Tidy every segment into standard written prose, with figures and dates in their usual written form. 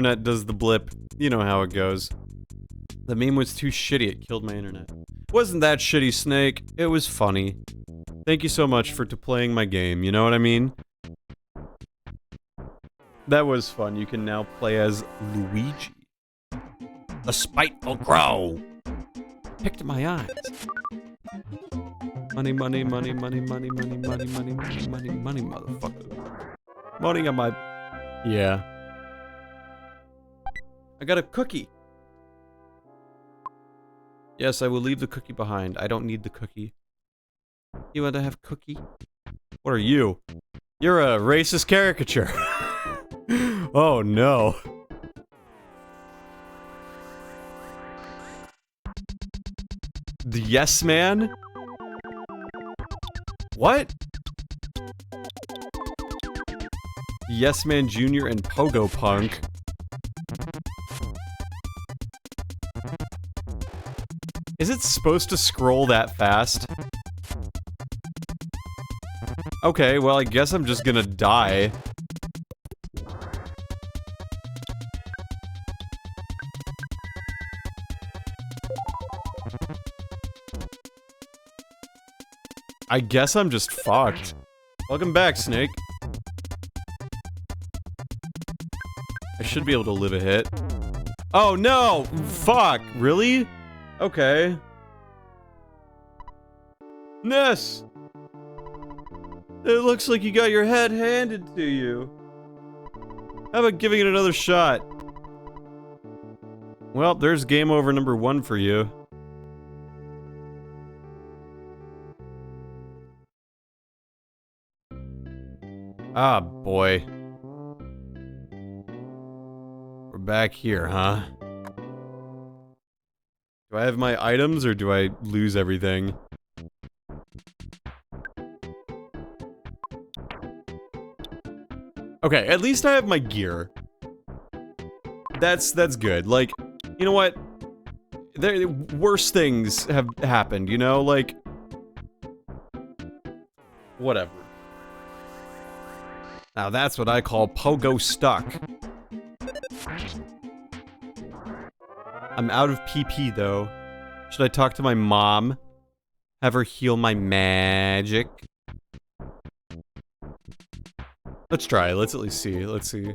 internet does the blip. You know how it goes. The meme was too shitty, it killed my internet. Wasn't that shitty, Snake? It was funny. Thank you so much for playing my game, you know what I mean? That was fun. You can now play as Luigi. The spiteful crow! Picked my eyes. Money, money, money, money, money, money, money, money, money, money, money, motherfucker. Money on my... Yeah. I got a cookie. Yes, I will leave the cookie behind. I don't need the cookie. You want to have cookie? What are you? You're a racist caricature. Oh no. The Yes Man? What? Yes Man Jr. and Pogo Punk. Is it supposed to scroll that fast? Okay, well, I guess I'm just gonna die. I guess I'm just fucked. Welcome back, Snake. I should be able to live a hit. Oh no! Fuck! Really? Okay. Ness! It looks like you got your head handed to you. How about giving it another shot? Well, there's game over number 1 for you. Ah, boy. We're back here, huh? Do I have my items, or do I lose everything? Okay, at least I have my gear. That's good. Like, you know what? Worse things have happened, you know? Like... Whatever. Now that's what I call pogo stuck. I'm out of PP, though. Should I talk to my mom? Have her heal my magic? Let's try. Let's at least see. Let's see.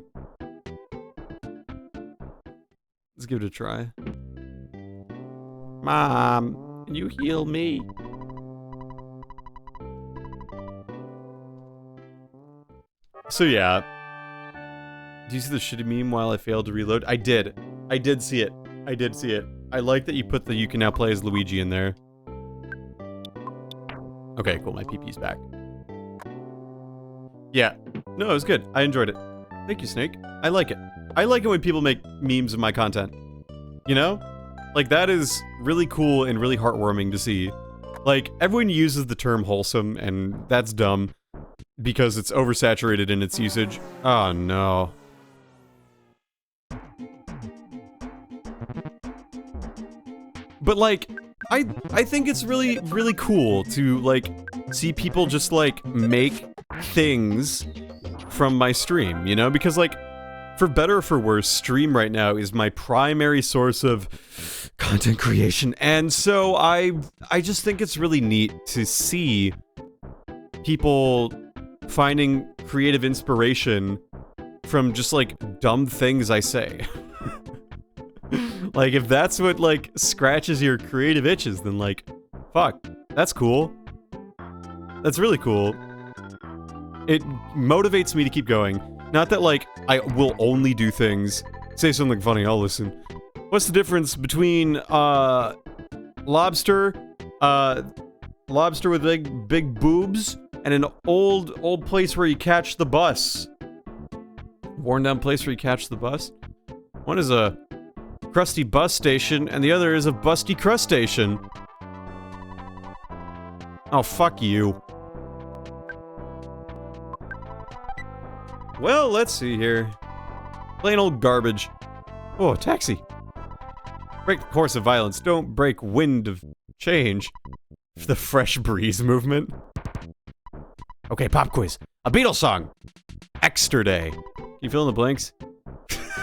Let's give it a try. Mom, can you heal me? So yeah. Do you see the shitty meme while I failed to reload? I did. I did see it. I did see it. I like that you put the you can now play as Luigi in there. Okay, cool. My PP's back. Yeah. No, it was good. I enjoyed it. Thank you, Snake. I like it. I like it when people make memes of my content. You know? Like, that is really cool and really heartwarming to see. Like, everyone uses the term wholesome, and that's dumb. Because it's oversaturated in its usage. Oh, no. But, like, I think it's really, really cool to, like, see people just, like, make things from my stream, you know? Because, like, for better or for worse, stream right now is my primary source of content creation. And so I just think it's really neat to see people finding creative inspiration from just, like, dumb things I say. Like, if that's what, like, scratches your creative itches, then, like, fuck, that's cool. That's really cool. It motivates me to keep going. Not that, like, I will only do things. Say something funny, I'll listen. What's the difference between, lobster with big boobs, and an old place where you catch the bus? Worn down place where you catch the bus? One is a crusty bus station, and the other is a busty crust station. Oh, fuck you. Well, let's see here. Plain old garbage. Oh, a taxi. Break the course of violence. Don't break wind of change. The fresh breeze movement. Okay, pop quiz. A Beatles song. Extra Day. Can you fill in the blanks?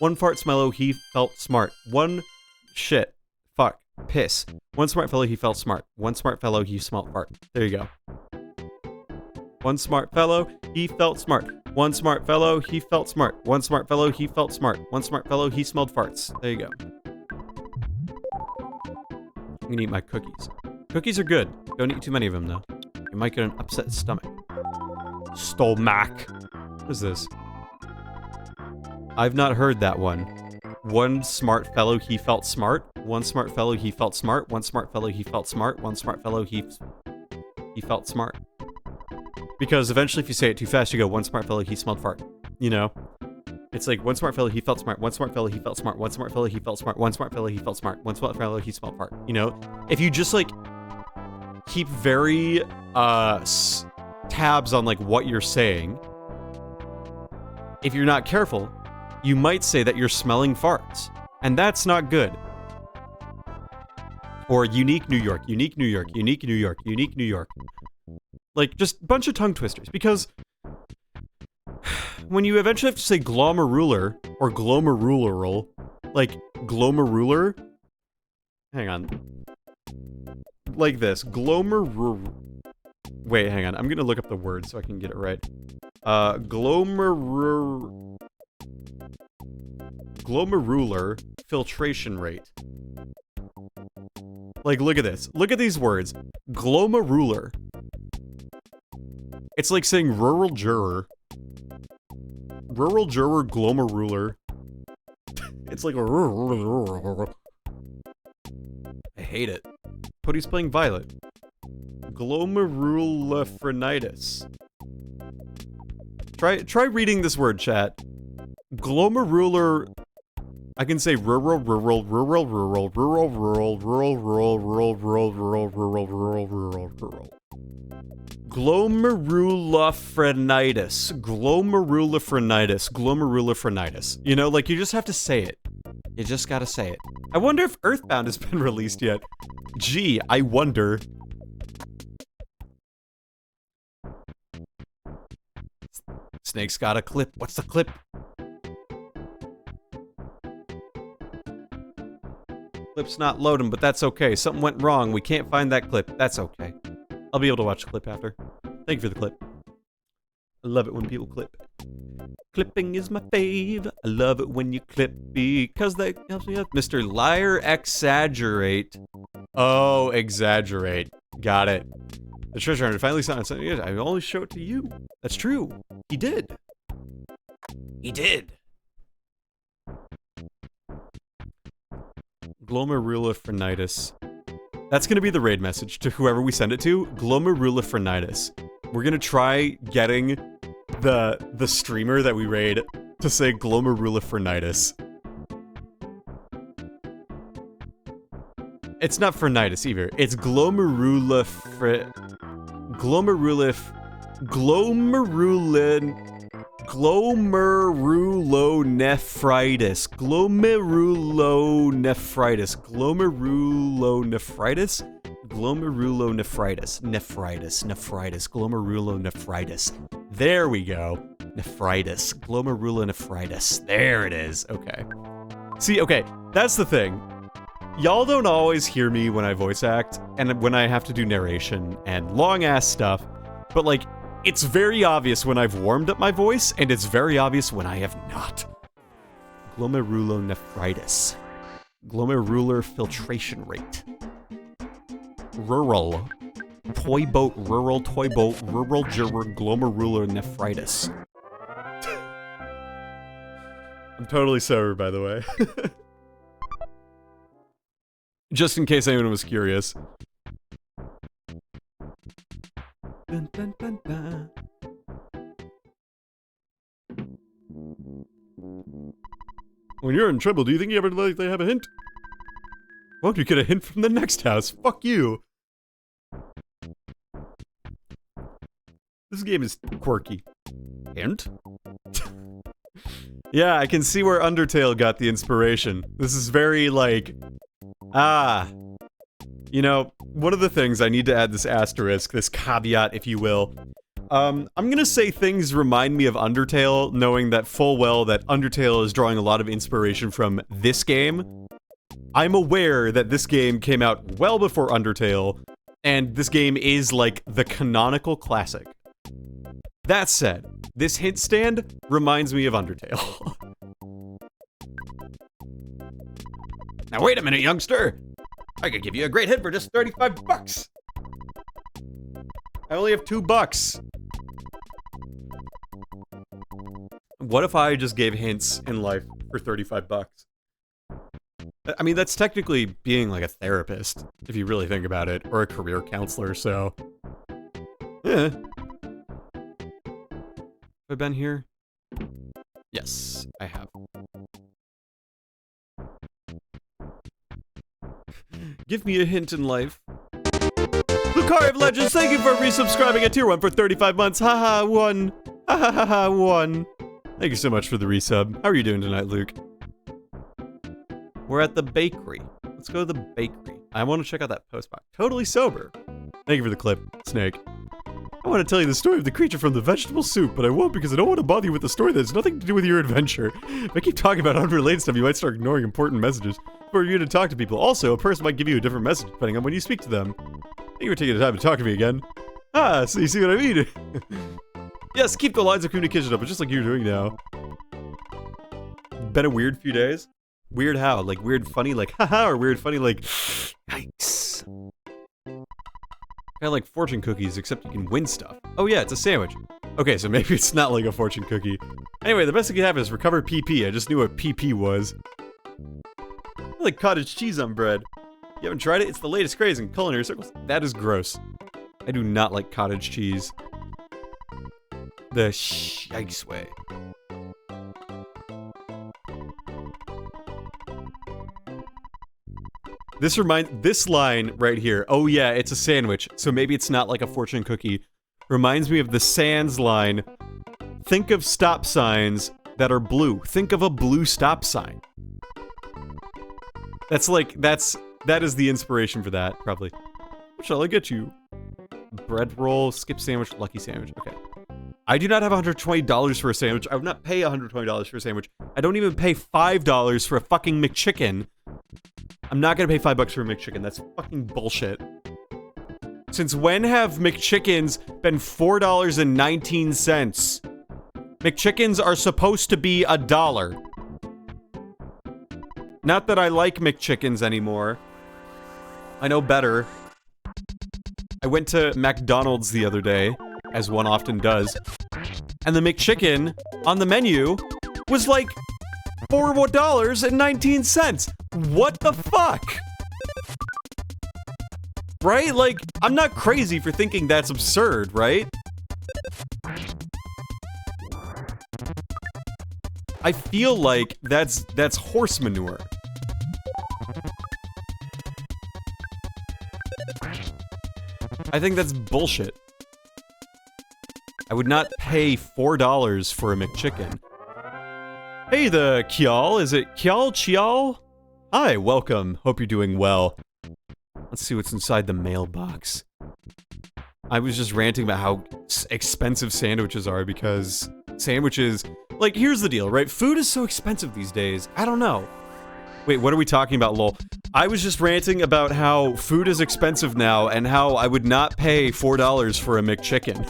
One fart smello, he felt smart. One shit. Fuck. Piss. One smart fellow, he felt smart. One smart fellow, he smelt fart. There you go. One smart fellow, he felt smart. One smart fellow, he felt smart. One smart fellow, he felt smart. One smart fellow, he smelled farts. There you go. I'm gonna eat my cookies. Cookies are good. Don't eat too many of them, though. You might get an upset stomach. Stomach. What is this? I've not heard that one. One smart fellow, he felt smart. One smart fellow, he felt smart. One smart fellow, he felt smart. One smart fellow, he felt smart. Because eventually if you say it too fast, you go, one smart fellow, he smelled fart. You know? It's like, one smart fellow, he felt smart. One smart fellow, he felt smart. One smart fellow, he felt smart. One smart fellow, he felt smart. One smart fellow, he smelled fart. You know? If you just, like, keep very, tabs on, like, what you're saying, if you're not careful, you might say that you're smelling farts. And that's not good. Or unique New York, unique New York, unique New York, unique New York. Like, just a bunch of tongue twisters. Because when you eventually have to say glomerular or glomerular, like, glomerular, hang on. Like this, glomerular. Wait, hang on. I'm gonna look up the word so I can get it right. Glomerular filtration rate. Like, look at this. Look at these words. Glomerular. It's like saying rural juror. Rural juror, glomerular. It's like a... I hate it. Cody's playing Violet. Glomerulophrenitis. Try reading this word, chat. Glomerular... I can say rural. Glomerulophrenitis. You know, like, you just have to say it. You just gotta say it. I wonder if Earthbound has been released yet. Gee, I wonder. Snake's got a clip. What's the clip? Clip's not loading, but that's okay. Something went wrong. We can't find that clip. That's okay. I'll be able to watch the clip after. Thank you for the clip. I love it when people clip. Clipping is my fave. I love it when you clip because that helps me out. Mr. Liar Exaggerate. Oh, exaggerate. Got it. The treasure hunter finally saw it. I only show it to you. That's true. He did. He did. Glomerulophrenitis. That's gonna be the raid message to whoever we send it to. Glomerulophrenitis. We're gonna try getting the streamer that we raid to say glomerulophrenitis. It's not phrenitis either. It's glomerulonephritis. Glomerulonephritis. There we go. Nephritis. Glomerulonephritis. There it is. Okay. See, okay, that's the thing. Y'all don't always hear me when I voice act, and when I have to do narration, and long-ass stuff, but, like, it's very obvious when I've warmed up my voice, and it's very obvious when I have not. Glomerulonephritis. Glomerular filtration rate. Rural. Toy boat, rural juror, glomerulonephritis. I'm totally sober, by the way. Just in case anyone was curious. Dun, dun, dun, dun. When you're in trouble, do you think you ever like they have a hint? Won't you get a hint from the next house? Fuck you. This game is quirky. Hint? Yeah, I can see where Undertale got the inspiration. This is very, like... You know, one of the things I need to add this asterisk, this caveat, if you will. I'm gonna say things remind me of Undertale, knowing that full well that Undertale is drawing a lot of inspiration from this game. I'm aware that this game came out well before Undertale, and this game is like the canonical classic. That said, this hint stand reminds me of Undertale. Now wait a minute, youngster! I could give you a great hint for just 35 bucks! I only have $2. What if I just gave hints in life for 35 bucks? I mean, that's technically being like a therapist, if you really think about it, or a career counselor, so... Eh. Have I been here? Yes, I have. Give me a hint in life. Lucari of Legends, thank you for resubscribing at tier 1 for 35 months. Haha, 1. Hahaha, 1. Thank you so much for the resub. How are you doing tonight, Luke? We're at the bakery. Let's go to the bakery. I want to check out that postbox. Totally sober. Thank you for the clip, Snake. I want to tell you the story of the creature from the vegetable soup, but I won't because I don't want to bother you with the story that has nothing to do with your adventure. If I keep talking about unrelated stuff, you might start ignoring important messages for you to talk to people. Also, a person might give you a different message depending on when you speak to them. Thank you for taking the time to talk to me again. Ah, so you see what I mean? Yes, keep the lines of communication up, just like you're doing now. Been a weird few days? Weird how? Like weird funny like haha, or weird funny like yikes. Kinda like fortune cookies, except you can win stuff. Oh yeah, it's a sandwich. Okay, so maybe it's not like a fortune cookie. Anyway, the best thing can happen is recover PP. I just knew what PP was. I like cottage cheese on bread. You haven't tried it? It's the latest craze in culinary circles. That is gross. I do not like cottage cheese. The yikes way. This line right here, oh yeah, it's a sandwich, so maybe it's not like a fortune cookie, reminds me of the Sans line. Think of stop signs that are blue. Think of a blue stop sign. That is the inspiration for that, probably. What shall I get you? Bread roll, skip sandwich, lucky sandwich, okay. I do not have $120 for a sandwich. I would not pay $120 for a sandwich. I don't even pay $5 for a fucking McChicken. I'm not gonna pay $5 for a McChicken. That's fucking bullshit. Since when have McChickens been $4.19? McChickens are supposed to be $1. Not that I like McChickens anymore. I know better. I went to McDonald's the other day, as one often does, and the McChicken on the menu was like $4.19. What the fuck? Right? Like, I'm not crazy for thinking that's absurd, right? I feel like that's horse manure. I think that's bullshit. I would not pay $4 for a McChicken. Hey the Kial, is it Kial Chial? Hi, welcome. Hope you're doing well. Let's see what's inside the mailbox. I was just ranting about how expensive sandwiches are because sandwiches... Like, here's the deal, right? Food is so expensive these days. I don't know. Wait, what are we talking about, lol? I was just ranting about how food is expensive now and how I would not pay $4 for a McChicken.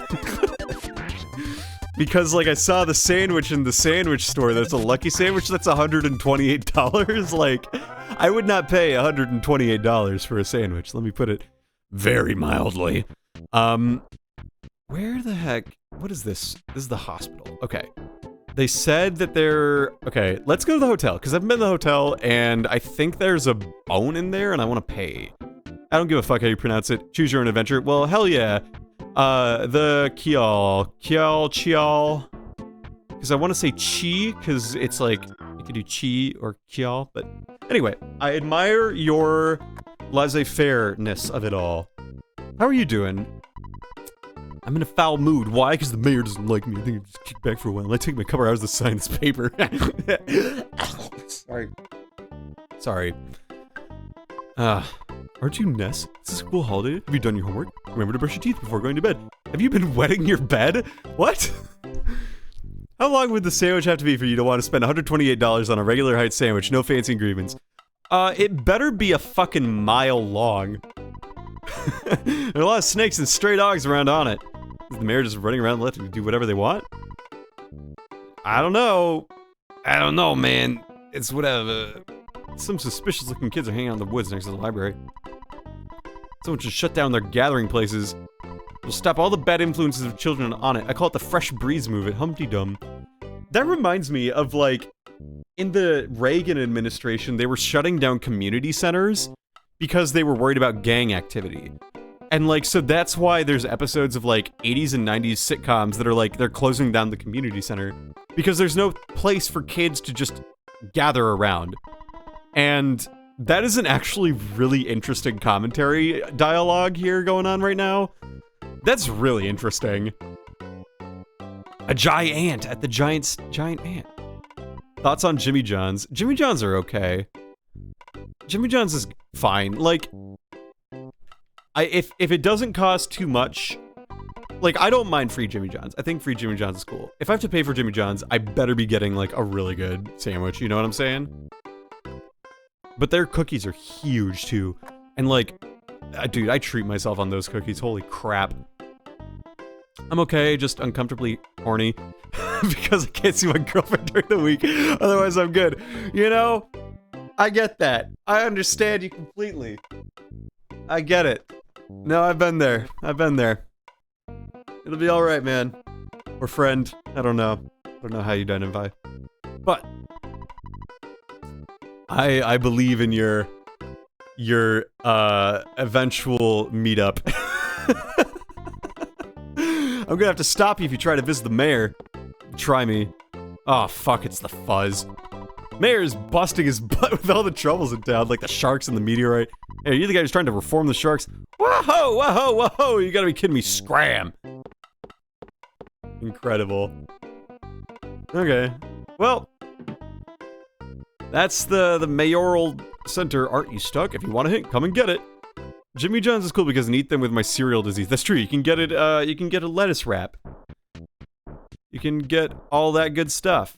Because, like, I saw the sandwich in the sandwich store that's a Lucky Sandwich that's $128. Like, I would not pay $128 for a sandwich. Let me put it very mildly. Where the heck? What is this? This is the hospital. Okay. They said that they're... Okay, let's go to the hotel, because I've been to the hotel, and I think there's a bone in there, and I want to pay. I don't give a fuck how you pronounce it. Choose your own adventure. Well, hell yeah. The Chial, because I want to say Chi, because it's like, you could do Chi or Kial, but anyway, I admire your laissez-faire-ness of it all. How are you doing? I'm in a foul mood. Why? Because the mayor doesn't like me. I think I'll just kick back for a while. I take my cover out to sign this paper. Sorry. Aren't you Ness? It's a school holiday. Have you done your homework? Remember to brush your teeth before going to bed. Have you been wetting your bed? What? How long would the sandwich have to be for you to want to spend $128 on a regular height sandwich? No fancy ingredients. It better be a fucking mile long. There are a lot of snakes and stray dogs around on it. Is the mayor just running around and letting them do whatever they want? I don't know. I don't know, man. It's whatever. Some suspicious looking kids are hanging out in the woods next to the library. Someone should shut down their gathering places. It'll stop all the bad influences of children on it. I call it the fresh breeze movement. Humpty Dum. That reminds me of, like, in the Reagan administration, they were shutting down community centers because they were worried about gang activity. And, like, so that's why there's episodes of, like, 80s and 90s sitcoms that are, like, they're closing down the community center. Because there's no place for kids to just gather around. And that is an actually really interesting commentary dialogue here going on right now. That's really interesting. A giant at the giant ant. Thoughts on Jimmy John's? Jimmy John's are okay. Jimmy John's is fine. Like, if it doesn't cost too much, like, I don't mind free Jimmy John's. I think free Jimmy John's is cool. If I have to pay for Jimmy John's, I better be getting, like, a really good sandwich, you know what I'm saying? But their cookies are huge, too. And, like, dude, I treat myself on those cookies. Holy crap. I'm okay, just uncomfortably horny. Because I can't see my girlfriend during the week. Otherwise, I'm good. You know? I get that. I understand you completely. I get it. No, I've been there. I've been there. It'll be alright, man. Or friend. I don't know. I don't know how you identify. But I believe in your eventual meetup. I'm gonna have to stop you if you try to visit the mayor. Try me. Oh fuck, it's the fuzz. Mayor's busting his butt with all the troubles in town, like the sharks and the meteorite. Hey, you're the guy who's trying to reform the sharks. Whoa, whoa, whoa, you gotta be kidding me, scram. Incredible. Okay, well, that's the mayoral center. Aren't you stuck? If you want a hint, come and get it. Jimmy John's is cool because I can eat them with my cereal disease. That's true. You can get it. You can get a lettuce wrap. You can get all that good stuff.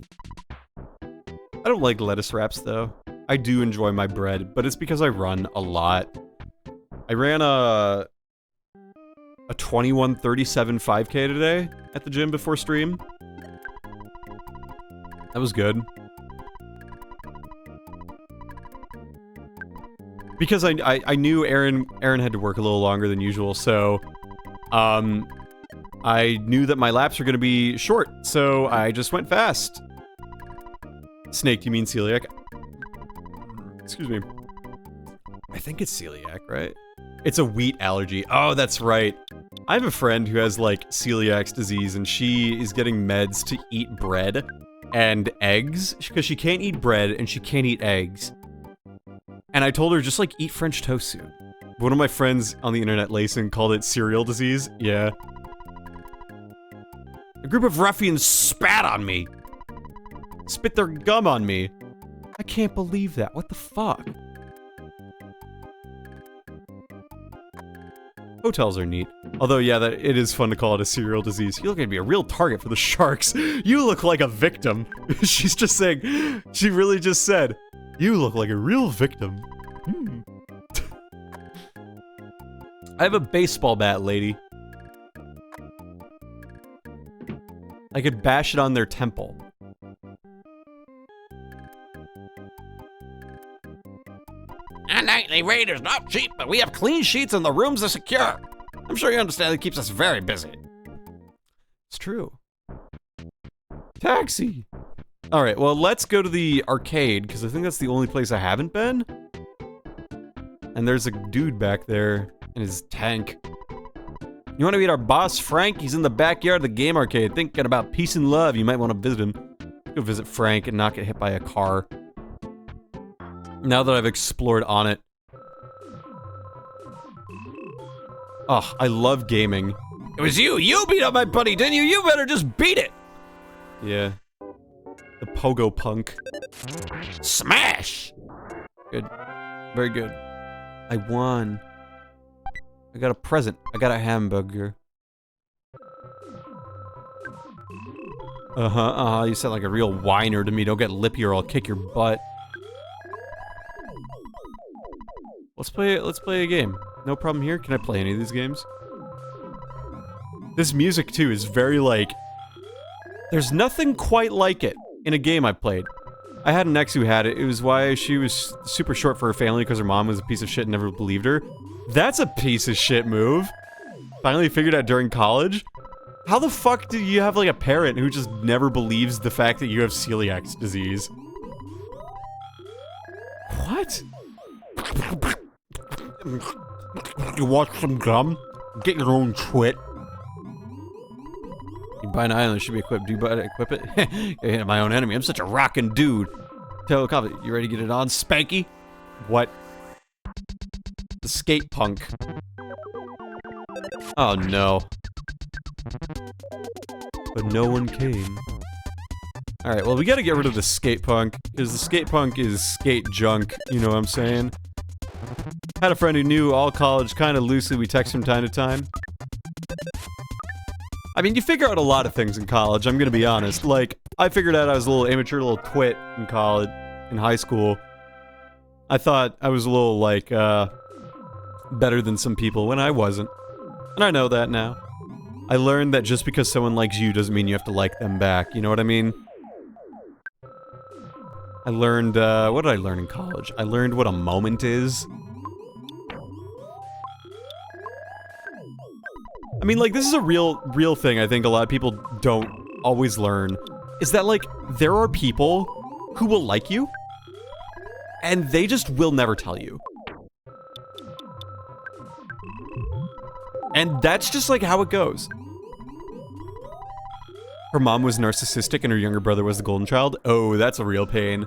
I don't like lettuce wraps though. I do enjoy my bread, but it's because I run a lot. I ran a 21:37 5K today at the gym before stream. That was good. Because I knew Aaron had to work a little longer than usual, so I knew that my laps were gonna be short, so I just went fast. Snake, you mean celiac? Excuse me. I think it's celiac, right? It's a wheat allergy. Oh, that's right. I have a friend who has, like, celiac disease, and she is getting meds to eat bread and eggs, because she can't eat bread and she can't eat eggs. And I told her, just, like, eat French toast soon. One of my friends on the internet, Layson, called it cereal disease. Yeah. A group of ruffians spat on me. Spit their gum on me. I can't believe that. What the fuck? Hotels are neat. Although, yeah, it is fun to call it a cereal disease. You look like to be a real target for the sharks. You look like a victim. She's just saying, she really just said, you look like a real victim. I have a baseball bat, lady. I could bash it on their temple. Our nightly raid is not cheap, but we have clean sheets and the rooms are secure. I'm sure you understand it keeps us very busy. It's true. Taxi! Alright, well, let's go to the arcade, because I think that's the only place I haven't been. And there's a dude back there in his tank. You want to meet our boss, Frank? He's in the backyard of the game arcade, thinking about peace and love. You might want to visit him. Go visit Frank and not get hit by a car. Now that I've explored on it. Oh, I love gaming. It was you! You beat up my buddy, didn't you? You better just beat it! Yeah. The pogo punk. Smash! Good. Very good. I won. I got a present. I got a hamburger. You sound like a real whiner to me. Don't get lippy or I'll kick your butt. Let's play a game. No problem here. Can I play any of these games? This music, too, is very, like... There's nothing quite like it in a game I've played. I had an ex who had it. It was why she was super short for her family because her mom was a piece of shit and never believed her. That's a piece of shit move. Finally figured out during college. How the fuck do you have, like, a parent who just never believes the fact that you have celiac disease? What? You want some gum? Get your own twit. You buy an island, it should be equipped. Do you buy it, equip it? I hit my own enemy. I'm such a rockin' dude. Tell Coffee, you ready to get it on, Spanky? What? The skate punk. Oh no. But no one came. Alright, well we gotta get rid of the skate punk, because the skate punk is skate junk, you know what I'm saying? Had a friend who knew all college kinda loosely, we text from time to time. I mean, you figure out a lot of things in college, I'm gonna be honest. Like, I figured out I was a little immature, little twit in college, in high school. I thought I was a little, like, better than some people when I wasn't. And I know that now. I learned that just because someone likes you doesn't mean you have to like them back, you know what I mean? I learned, what did I learn in college? I learned what a moment is. I mean, like, this is a real thing I think a lot of people don't always learn. Is that, like, there are people who will like you, and they just will never tell you. And that's just, like, how it goes. Her mom was narcissistic and her younger brother was the golden child. Oh, that's a real pain.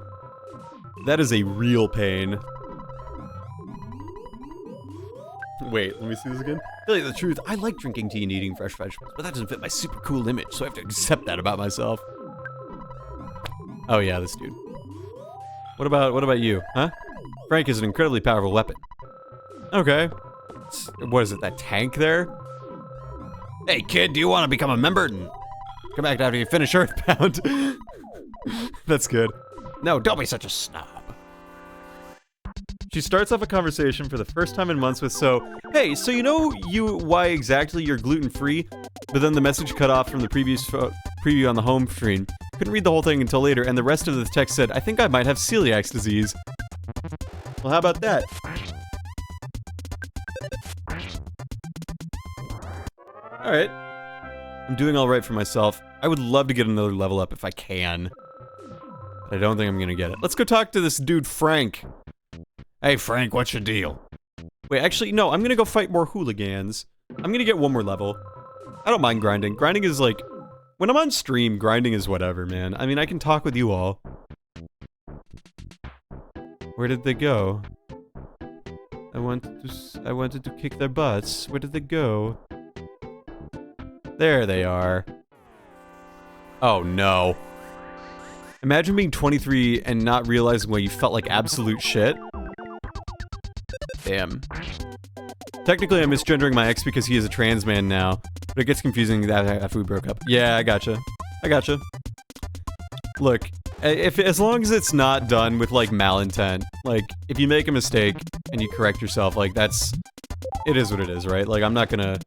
That is a real pain. Wait, let me see this again. To tell you the truth, I like drinking tea and eating fresh vegetables, but that doesn't fit my super cool image, so I have to accept that about myself. Oh yeah, this dude. What about you, huh? Frank is an incredibly powerful weapon. Okay. What is it, that tank there? Hey kid, do you want to become a member and come back after you finish Earthbound? That's good. No, don't be such a snob. She starts off a conversation for the first time in months with, hey, so you know why exactly you're gluten-free? But then the message cut off from the previous preview on the home screen. Couldn't read the whole thing until later, and the rest of the text said, I think I might have celiac disease. Well, how about that? Alright. I'm doing alright for myself. I would love to get another level up if I can. But I don't think I'm gonna get it. Let's go talk to this dude, Frank. Hey Frank, what's your deal? Wait, actually, no, I'm gonna go fight more hooligans. I'm gonna get one more level. I don't mind grinding. Grinding is like... When I'm on stream, grinding is whatever, man. I mean, I can talk with you all. Where did they go? I wanted to kick their butts. Where did they go? There they are. Oh no. Imagine being 23 and not realizing why you felt like absolute shit. Damn. Technically, I'm misgendering my ex because he is a trans man now, but it gets confusing after we broke up. Yeah, I gotcha. I gotcha. Look, as long as it's not done with, like, malintent, like, if you make a mistake and you correct yourself, like, it is what it is, right? Like, I'm not gonna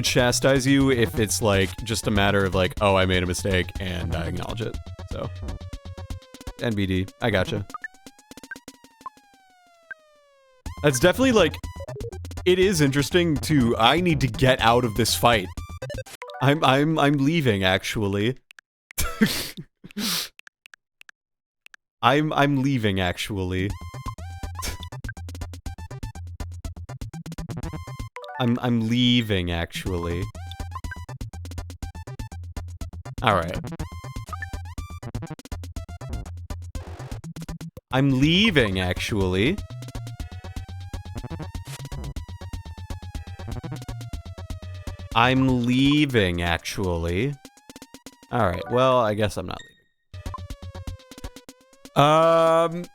chastise you if it's, like, just a matter of, like, oh, I made a mistake and I acknowledge it. So, NBD, I gotcha. That's definitely, like, it is interesting to, I need to get out of this fight. I'm leaving, actually. I'm leaving, actually. I'm leaving, actually. Alright. I'm leaving, actually. I'm leaving, actually. Alright, well, I guess I'm not leaving.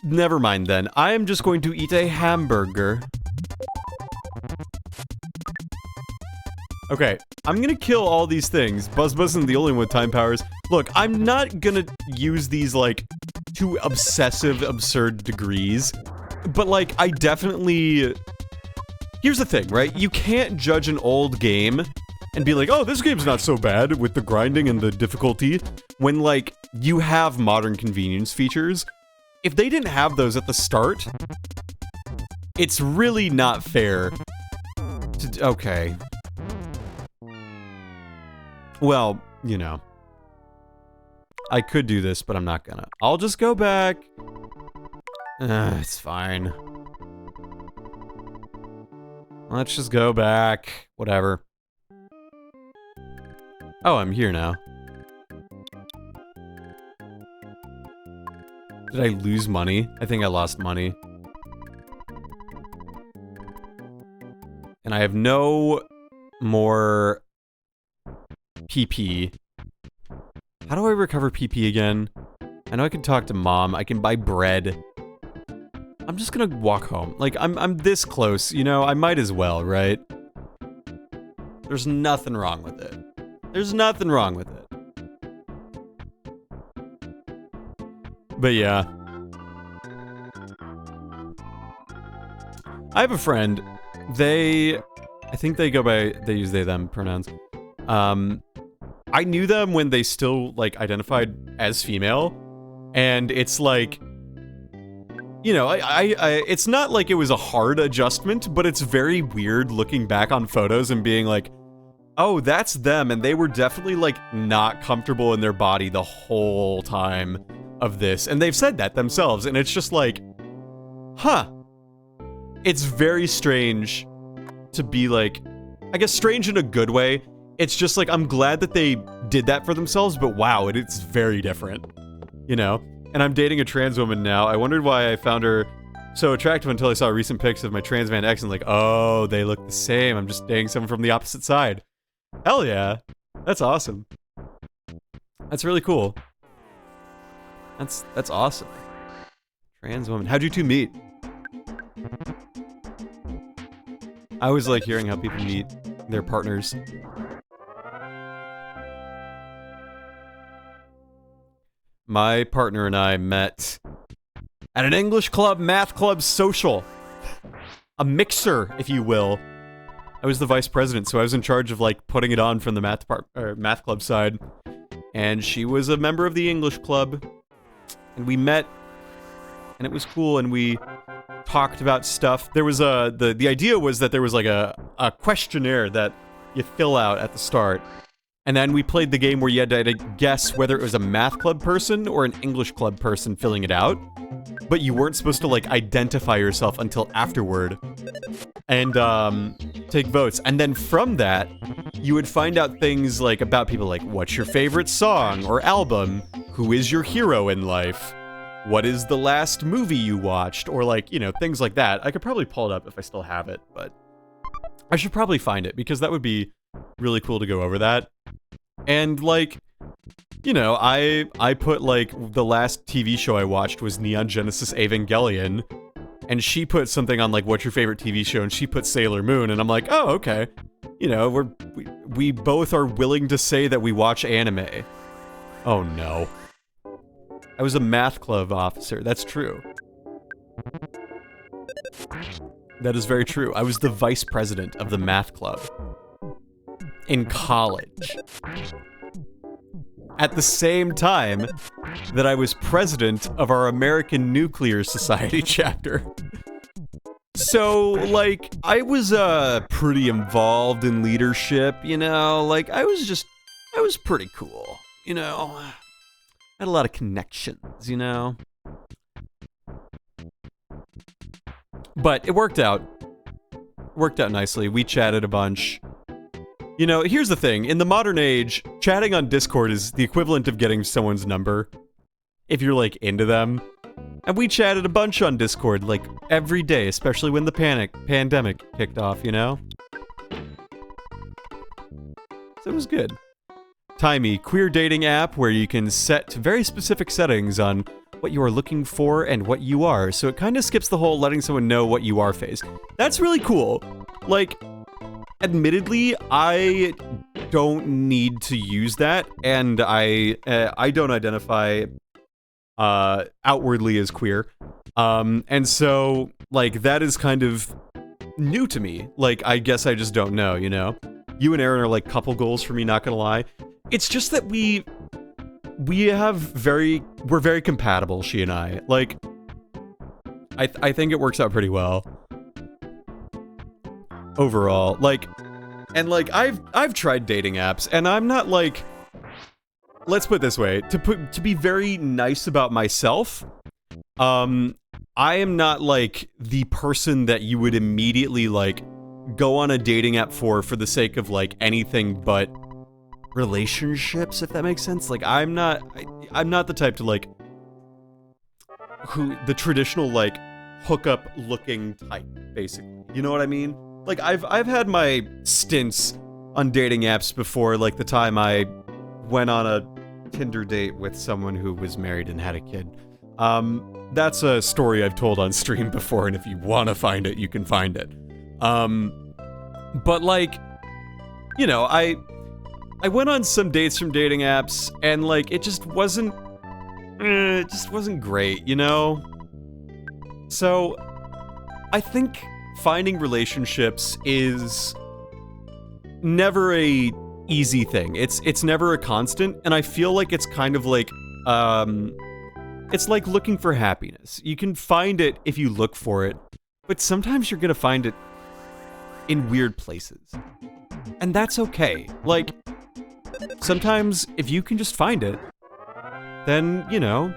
Never mind then. I am just going to eat a hamburger. Okay, I'm gonna kill all these things. Buzz isn't the only one with time powers. Look, I'm not gonna use these, like, to obsessive, absurd degrees. But, like, I definitely... Here's the thing, right? You can't judge an old game and be like, oh, this game's not so bad with the grinding and the difficulty, when, like, you have modern convenience features. If they didn't have those at the start, it's really not fair to... Okay. Well, you know. I could do this, but I'm not gonna. I'll just go back. It's fine. Let's just go back. Whatever. Oh, I'm here now. Did I lose money? I think I lost money. And I have no more PP. How do I recover PP again? I know I can talk to Mom. I can buy bread. I'm just gonna walk home. Like, I'm this close, you know? I might as well, right? There's nothing wrong with it. There's nothing wrong with it. But yeah. I have a friend. I think they go by, they use they, them pronouns. I knew them when they still, like, identified as female. And it's like, you know, it's not like it was a hard adjustment, but it's very weird looking back on photos and being like, oh, that's them, and they were definitely, like, not comfortable in their body the whole time of this. And they've said that themselves, and it's just like, huh. It's very strange to be like, I guess strange in a good way. It's just like, I'm glad that they did that for themselves, but wow, it's very different, you know? And I'm dating a trans woman now. I wondered why I found her so attractive until I saw recent pics of my trans man ex and like, oh, they look the same. I'm just dating someone from the opposite side. Hell yeah. That's awesome. That's really cool. That's awesome. Trans woman. How'd you two meet? I always like hearing how people meet their partners. My partner and I met at an English club, math club social. A mixer, if you will. I was the vice president, so I was in charge of, like, putting it on from the math club side. And she was a member of the English club. And we met, and it was cool, and we talked about stuff. There was the idea was that there was, like, a questionnaire that you fill out at the start. And then we played the game where you had to guess whether it was a math club person or an English club person filling it out. But you weren't supposed to, like, identify yourself until afterward. And, take votes. And then from that, you would find out things, like, about people, like, what's your favorite song or album? Who is your hero in life? What is the last movie you watched? Or, like, you know, things like that. I could probably pull it up if I still have it, but I should probably find it, because that would be really cool to go over that. And, like, you know, I put, like, the last TV show I watched was Neon Genesis Evangelion, and she put something on, like, what's your favorite TV show, and she put Sailor Moon, and I'm like, oh, okay. You know, we both are willing to say that we watch anime. Oh, no. I was a math club officer, that's true. That is very true. I was the vice president of the math club. In college. At the same time that I was president of our American Nuclear Society chapter. So, like, I was, pretty involved in leadership, you know? Like, I was pretty cool, you know? I had a lot of connections, you know? But it worked out. Worked out nicely. We chatted a bunch. You know, here's the thing. In the modern age, chatting on Discord is the equivalent of getting someone's number. If you're, like, into them. And we chatted a bunch on Discord, like, every day, especially when the pandemic kicked off, you know? So it was good. Timey, queer dating app where you can set very specific settings on what you are looking for and what you are. So it kind of skips the whole letting someone know what you are phase. That's really cool. Like, admittedly, I don't need to use that, and I don't identify outwardly as queer. And so, like, that is kind of new to me. Like, I guess I just don't know, you know? You and Aaron are like couple goals for me, not gonna lie. It's just that we're very compatible, she and I. Like, I think it works out pretty well. Overall. Like, and like, I've tried dating apps, and I'm not like, let's put it this way, to be very nice about myself, I am not like the person that you would immediately like go on a dating app for the sake of like anything but relationships, if that makes sense. Like, I'm not the type to like the traditional like hookup looking type, basically. You know what I mean? Like, I've had my stints on dating apps before, like the time I went on a Tinder date with someone who was married and had a kid. That's a story I've told on stream before, and if you want to find it, you can find it. But like, you know, I went on some dates from dating apps, and like, it just wasn't great, you know? So, I think finding relationships is never a easy thing. It's never a constant, and I feel like it's kind of like, it's like looking for happiness. You can find it if you look for it, but sometimes you're gonna find it in weird places. And that's okay. Like, sometimes if you can just find it, then, you know,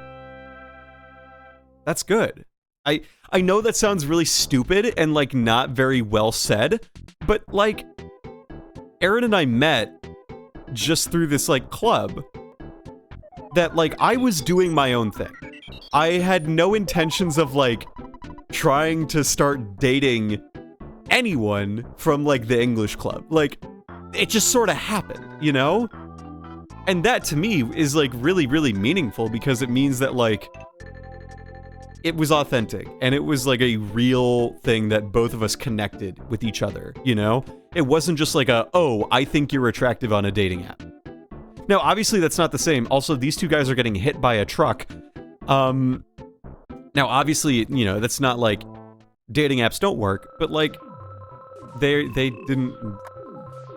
that's good. I know that sounds really stupid and like not very well said, but like, Aaron and I met just through this like club that like I was doing my own thing. I had no intentions of like trying to start dating anyone from like the English club. Like, it just sort of happened, you know? And that to me is like really, really meaningful, because it means that like it was authentic and it was like a real thing that both of us connected with each other, you know? It wasn't just like oh, I think you're attractive on a dating app. Now, obviously that's not the same. Also, these two guys are getting hit by a truck. Now, obviously, you know, that's not like dating apps don't work, but like they didn't.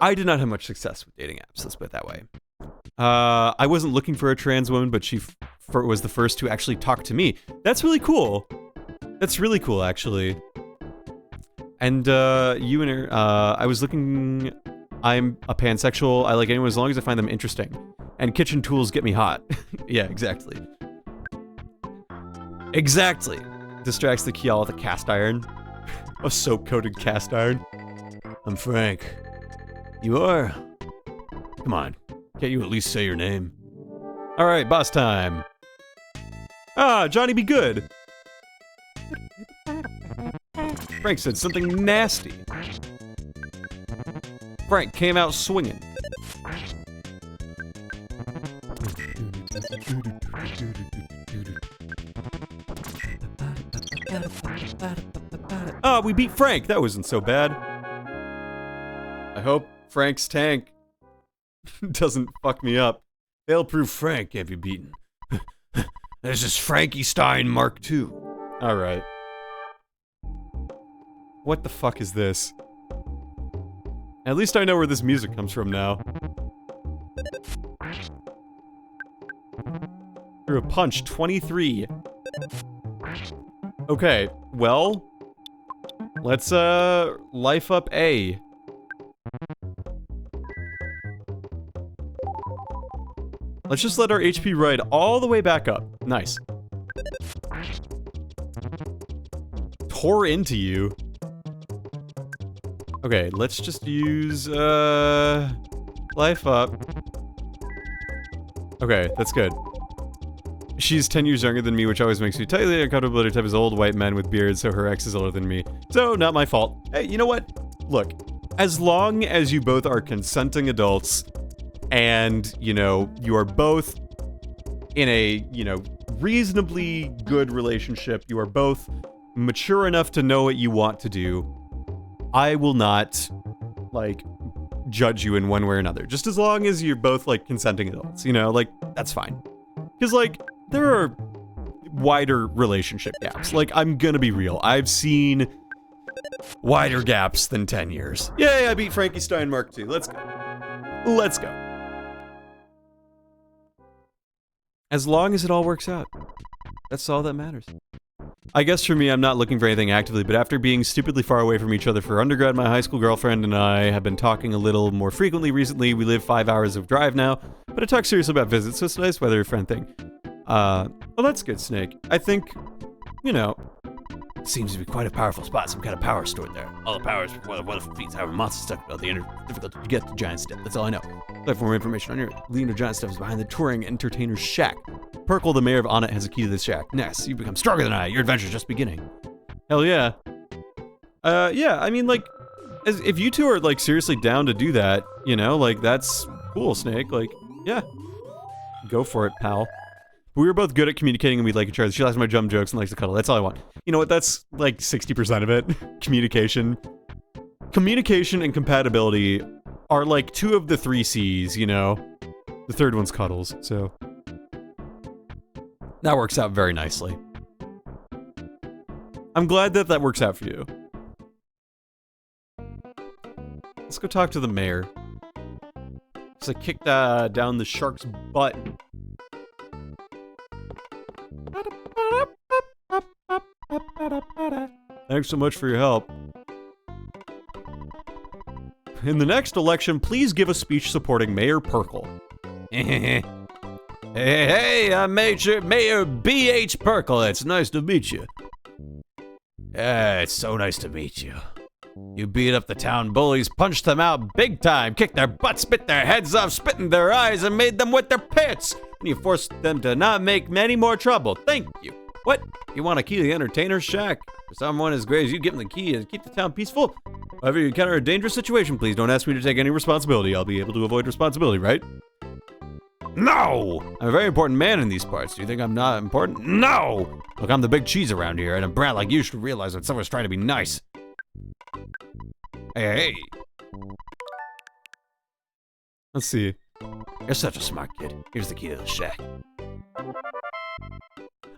I did not have much success with dating apps. Let's put it that way. I wasn't looking for a trans woman, but she was the first to actually talk to me. That's really cool. That's really cool, actually. And you and her, I was looking. I'm a pansexual. I like anyone as long as I find them interesting. And kitchen tools get me hot. Yeah, exactly. Exactly. Distracts the Kial with a cast iron. A soap-coated cast iron. I'm Frank. You are? Come on. Can't you at least say your name? Alright, boss time. Ah, Johnny be good. Frank said something nasty. Frank came out swinging. Ah, we beat Frank. That wasn't so bad. I hope Frank's tank doesn't fuck me up. Fail-proof Frank can't be beaten. This is Frankie Stein Mark II. Alright. What the fuck is this? At least I know where this music comes from now. Through a punch, 23. Okay, well, let's life up A. Let's just let our HP ride all the way back up. Nice. Tore into you. Okay, let's just use, life up. Okay, that's good. She's 10 years younger than me, which always makes me tightly uncomfortable. Her type is old white men with beards, so her ex is older than me. So, not my fault. Hey, you know what? Look, as long as you both are consenting adults, and, you know, you are both in a, you know, reasonably good relationship. You are both mature enough to know what you want to do. I will not, like, judge you in one way or another. Just as long as you're both, like, consenting adults, you know? Like, that's fine. Because, like, there are wider relationship gaps. Like, I'm gonna be real. I've seen wider gaps than 10 years. Yay, I beat Frankie Stein Mark II. Let's go. Let's go. As long as it all works out. That's all that matters. I guess for me, I'm not looking for anything actively, but after being stupidly far away from each other for undergrad, my high school girlfriend and I have been talking a little more frequently recently. We live 5 hours of drive now, but I talk seriously about visits, so it's a nice weather friend thing. Well, that's good, Snake. I think, you know, Seems to be quite a powerful spot, some kind of power stored there. All the powers, what if feats however monsters stuck about the difficult to get to giant step. That's all I know. Look for more information on your Leaner Giant Step is behind the touring entertainer's shack. Perkle, the mayor of Onnit, has a key to this shack. Ness, you've become stronger than I. Your adventure's just beginning. Hell yeah. Yeah, I mean, like, if you two are, like, seriously down to do that, you know, like, that's cool, Snake. Like, yeah. Go for it, pal. We were both good at communicating and we like each other. She likes my dumb jokes and likes to cuddle. That's all I want. You know what? That's like 60% of it. Communication. Communication and compatibility are like 2 of the 3 C's, you know? The third one's cuddles, so. That works out very nicely. I'm glad that that works out for you. Let's go talk to the mayor. So I kicked down the shark's butt. Thanks so much for your help. In the next election, please give a speech supporting Mayor Perkle. Hey, I'm Mayor B.H. Perkle. It's nice to meet you. Yeah, it's so nice to meet you. You beat up the town bullies, punched them out big time, kicked their butts, spit their heads off, spit in their eyes, and made them wet their pants. And you forced them to not make any more trouble. Thank you. What? You want a key to the entertainer's shack? For someone as great as you, give them the key to keep the town peaceful. However, you encounter a dangerous situation, please don't ask me to take any responsibility. I'll be able to avoid responsibility, right? No! I'm a very important man in these parts. Do you think I'm not important? No! Look, I'm the big cheese around here, and a brat like you should realize that someone's trying to be nice. Hey. Let's see. You're such a smart kid. Here's the key to the shack.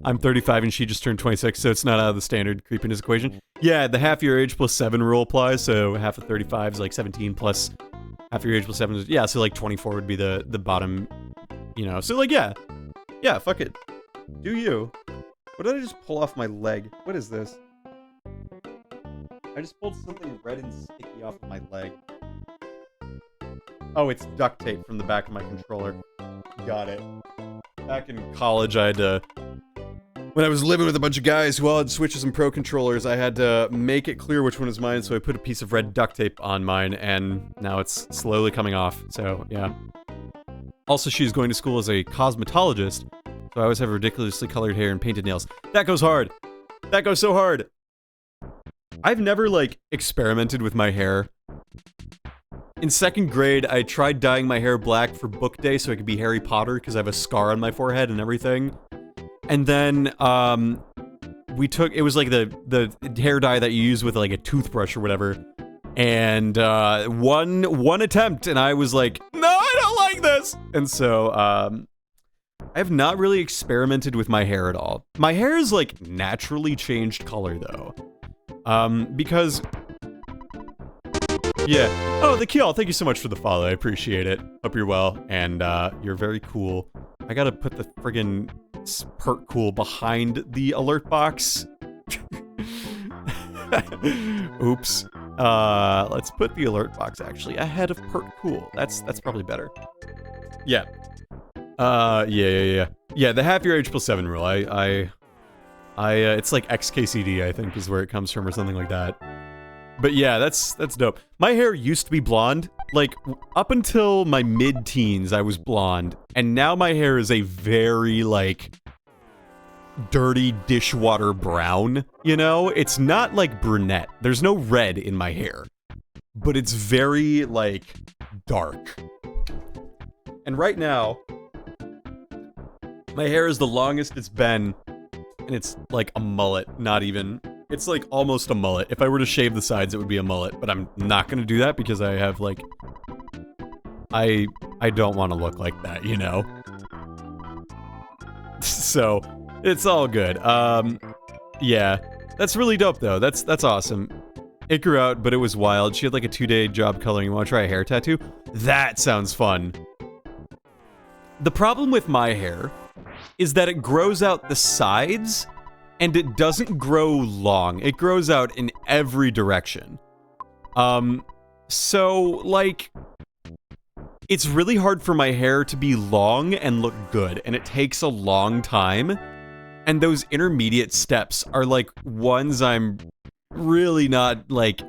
I'm 35 and she just turned 26, so it's not out of the standard creepiness equation. Yeah, the half your age plus 7 rule applies, so half of 35 is like 17 plus half your age plus 7 is, yeah, so like 24 would be the bottom, you know. So like, yeah. Yeah, fuck it. Do you. What did I just pull off my leg? What is this? I just pulled something red and sticky off of my leg. Oh, it's duct tape from the back of my controller. Got it. Back in college, I had to... When I was living with a bunch of guys who all had Switches and Pro controllers, I had to make it clear which one was mine, so I put a piece of red duct tape on mine, and now it's slowly coming off, so yeah. Also, she's going to school as a cosmetologist, so I always have ridiculously colored hair and painted nails. That goes hard! That goes so hard! I've never, like, experimented with my hair. In 2nd grade, I tried dyeing my hair black for book day so I could be Harry Potter, because I have a scar on my forehead and everything. And then, it was like the hair dye that you use with like a toothbrush or whatever. And, one attempt, and I was like, no, I don't like this! And so, I have not really experimented with my hair at all. My hair is like naturally changed color though. Because, yeah. Oh, the Kiel, thank you so much for the follow, I appreciate it. Hope you're well, and, you're very cool. I gotta put the friggin' Pert Cool behind the alert box. Oops. Let's put the alert box actually ahead of Pert Cool. That's probably better. Yeah. Yeah, the half your age plus 7 rule. It's like XKCD, I think, is where it comes from or something like that. But yeah, that's dope. My hair used to be blonde. Like, up until my mid-teens, I was blonde. And now my hair is a very, like, dirty dishwater brown, you know? It's not, like, brunette. There's no red in my hair. But it's very, like, dark. And right now, my hair is the longest it's been, and it's like a mullet, not even. It's like almost a mullet. If I were to shave the sides, it would be a mullet, but I'm not gonna do that because I have like... I don't want to look like that, you know? So, it's all good. Yeah. That's really dope, though. That's awesome. It grew out, but it was wild. She had like a 2-day job coloring. You want to try a hair tattoo? That sounds fun. The problem with my hair is that it grows out the sides, and it doesn't grow long. It grows out in every direction. So, like... It's really hard for my hair to be long and look good, and it takes a long time. And those intermediate steps are like ones I'm really not like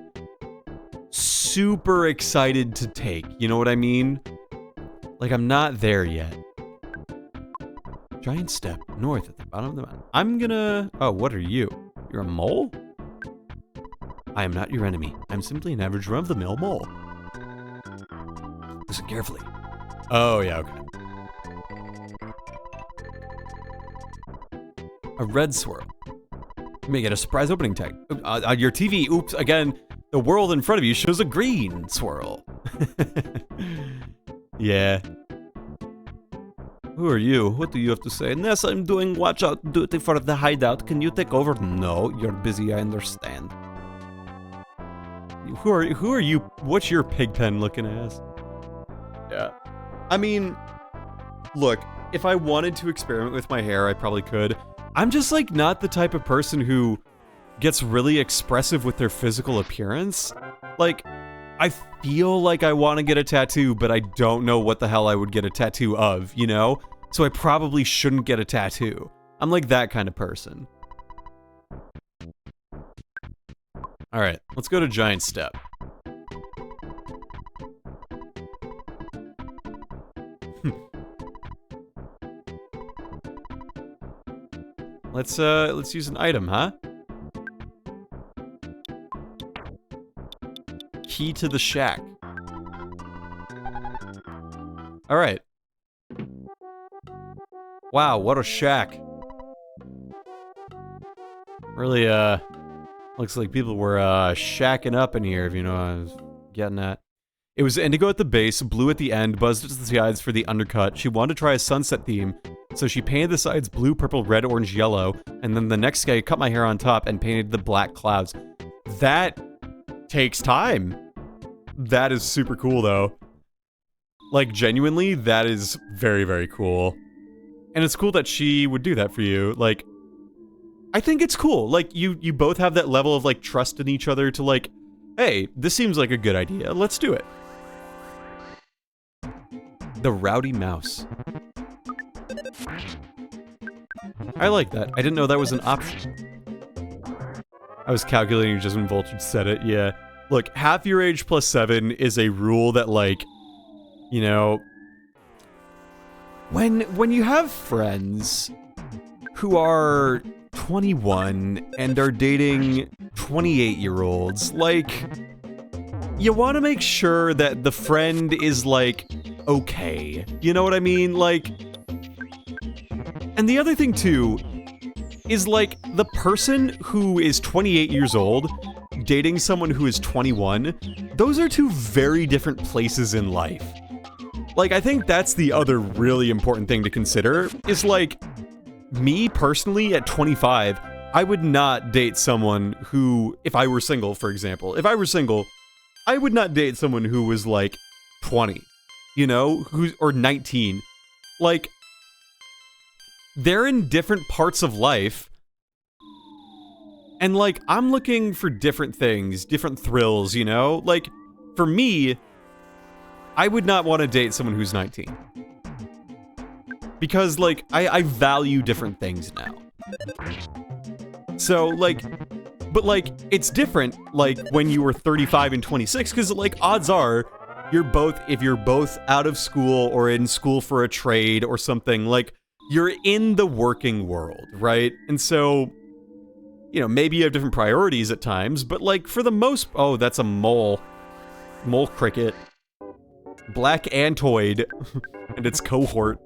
super excited to take. You know what I mean? Like I'm not there yet. Giant step north at the bottom of the mountain. I'm gonna... Oh, what are you? You're a mole? I am not your enemy. I'm simply an average run-of-the-mill mole. Listen carefully. Oh, yeah, okay. A red swirl. You may get a surprise opening tag. On your TV, oops, again, the world in front of you shows a green swirl. Yeah. Who are you? What do you have to say? Ness, I'm doing watch out duty for the hideout. Can you take over? No, you're busy, I understand. Who are you? What's your pig pen looking ass? Yeah. I mean, look, if I wanted to experiment with my hair, I probably could. I'm just, like, not the type of person who gets really expressive with their physical appearance. Like, I feel like I want to get a tattoo, but I don't know what the hell I would get a tattoo of, you know? So I probably shouldn't get a tattoo. I'm like that kind of person. Alright, let's go to Giant Step. Let's use an item, huh? Key to the shack. Alright. Wow, what a shack. Really, looks like people were, shacking up in here, if you know what I was getting at. It was indigo at the base, blue at the end, buzzed at the sides for the undercut. She wanted to try a sunset theme, so she painted the sides blue, purple, red, orange, yellow, and then the next guy cut my hair on top and painted the black clouds. That takes time. That is super cool, though. Like, genuinely, that is very, very cool. And it's cool that she would do that for you. Like, I think it's cool. Like, you both have that level of, like, trust in each other to, like, hey, this seems like a good idea. Let's do it. The Rowdy Mouse. I like that. I didn't know that was an option. I was calculating just when Voltage said it, yeah. Look, half your age plus 7 is a rule that, like, you know... When you have friends who are 21 and are dating 28-year-olds, like, you want to make sure that the friend is, like, okay. You know what I mean? Like... And the other thing, too, is, like, the person who is 28 years old dating someone who is 21, those are two very different places in life. Like, I think that's the other really important thing to consider, is, like, me, personally, at 25, I would not date someone who, if I were single, for example, if I were single, I would not date someone who was, like, 20, you know, or 19. Like, they're in different parts of life, and, like, I'm looking for different things, different thrills, you know? Like, for me, I would not want to date someone who's 19. Because, like, I value different things now. So, like, but, like, it's different, like, when you were 35 and 26, because, like, odds are, if you're both out of school or in school for a trade or something, like, you're in the working world, right? And so, you know, maybe you have different priorities at times, but, like, for the most... Oh, that's a mole. Mole cricket. Black Antoid. and its cohort.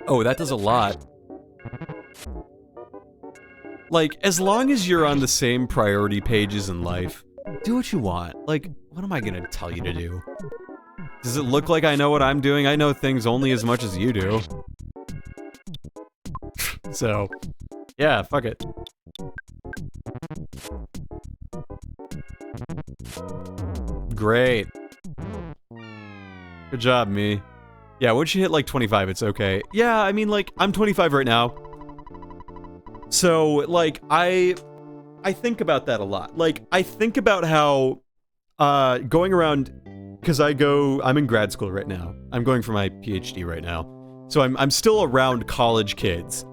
Oh, that does a lot. Like, as long as you're on the same priority pages in life, do what you want. Like, what am I gonna tell you to do? Does it look like I know what I'm doing? I know things only as much as you do. So, yeah, fuck it. Great. Good job, me. Yeah, once you hit like 25, it's okay. Yeah, I mean, like, I'm 25 right now. So, like, I think about that a lot. Like, I think about how, going around, because I'm in grad school right now. I'm going for my PhD right now. So I'm still around college kids.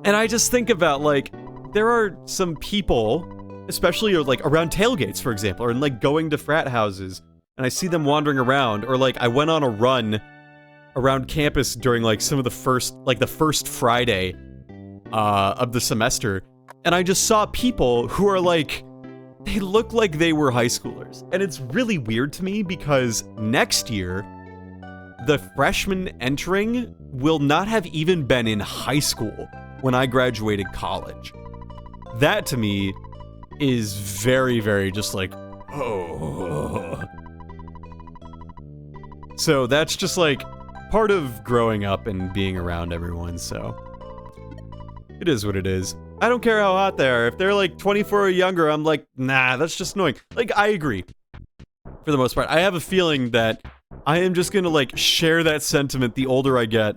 And I just think about, like, there are some people, especially, like, around tailgates, for example, or, like, going to frat houses, and I see them wandering around, or, like, I went on a run around campus during, like, some of the first Friday of the semester, and I just saw people who are, like, they look like they were high schoolers. And it's really weird to me because next year, the freshmen entering will not have even been in high school when I graduated college. That, to me, is very, very just like, oh. So that's just, like, part of growing up and being around everyone, so it is what it is. I don't care how hot they are. If they're, like, 24 or younger, I'm like, nah, that's just annoying. Like, I agree. For the most part. I have a feeling that I am just gonna, like, share that sentiment the older I get.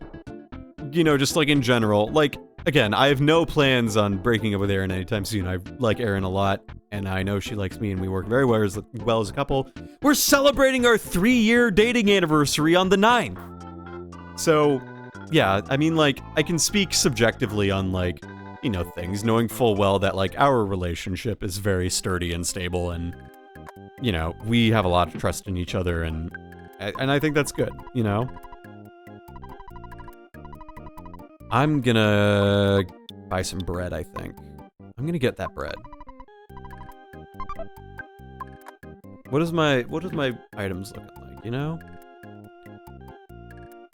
You know, just, like, in general. Like, again, I have no plans on breaking up with Erin anytime soon. I like Erin a lot, and I know she likes me, and we work very well as a couple. We're celebrating our 3-year dating anniversary on the 9th. So, yeah, I mean, like, I can speak subjectively on, like, you know, things, knowing full well that, like, our relationship is very sturdy and stable, and, you know, we have a lot of trust in each other, and I think that's good, you know? I'm gonna buy some bread, I think. I'm gonna get that bread. What is my items looking like, you know?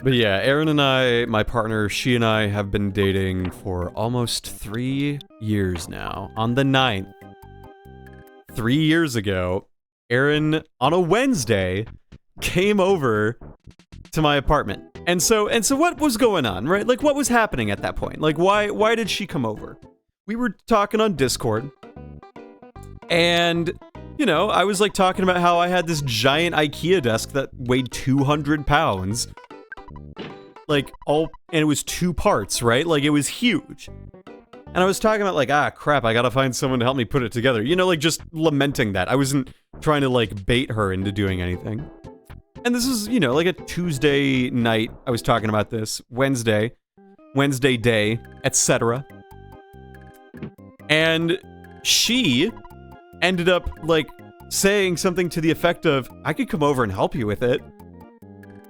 But yeah, Erin and I, my partner, she and I have been dating for almost 3 years now. On the 9th, 3 years ago, Erin, on a Wednesday, came over to my apartment. And so what was going on, right? Like, what was happening at that point? Like, why did she come over? We were talking on Discord, and, you know, I was, like, talking about how I had this giant IKEA desk that weighed 200 pounds. Like, and it was 2 parts, right? Like, it was huge. And I was talking about, like, crap, I gotta find someone to help me put it together. You know, like, just lamenting that. I wasn't trying to, like, bait her into doing anything. And this is, you know, like a Tuesday night, I was talking about this. Wednesday day, etc. And she ended up, like, saying something to the effect of, I could come over and help you with it.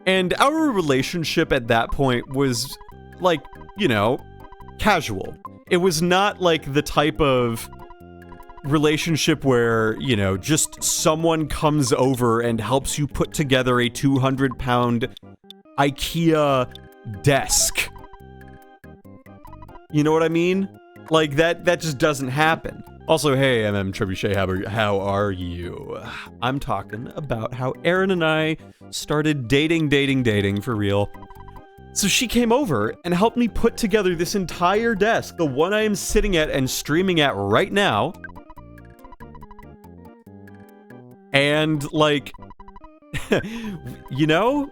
And our relationship at that point was, like, you know, casual. It was not, like, the type of relationship where, you know, just someone comes over and helps you put together a 200-pound IKEA desk. You know what I mean? Like, that just doesn't happen. Also, hey, Trebuchet, how are you? I'm talking about how Erin and I started dating for real. So she came over and helped me put together this entire desk, the one I am sitting at and streaming at right now. And, like, you know,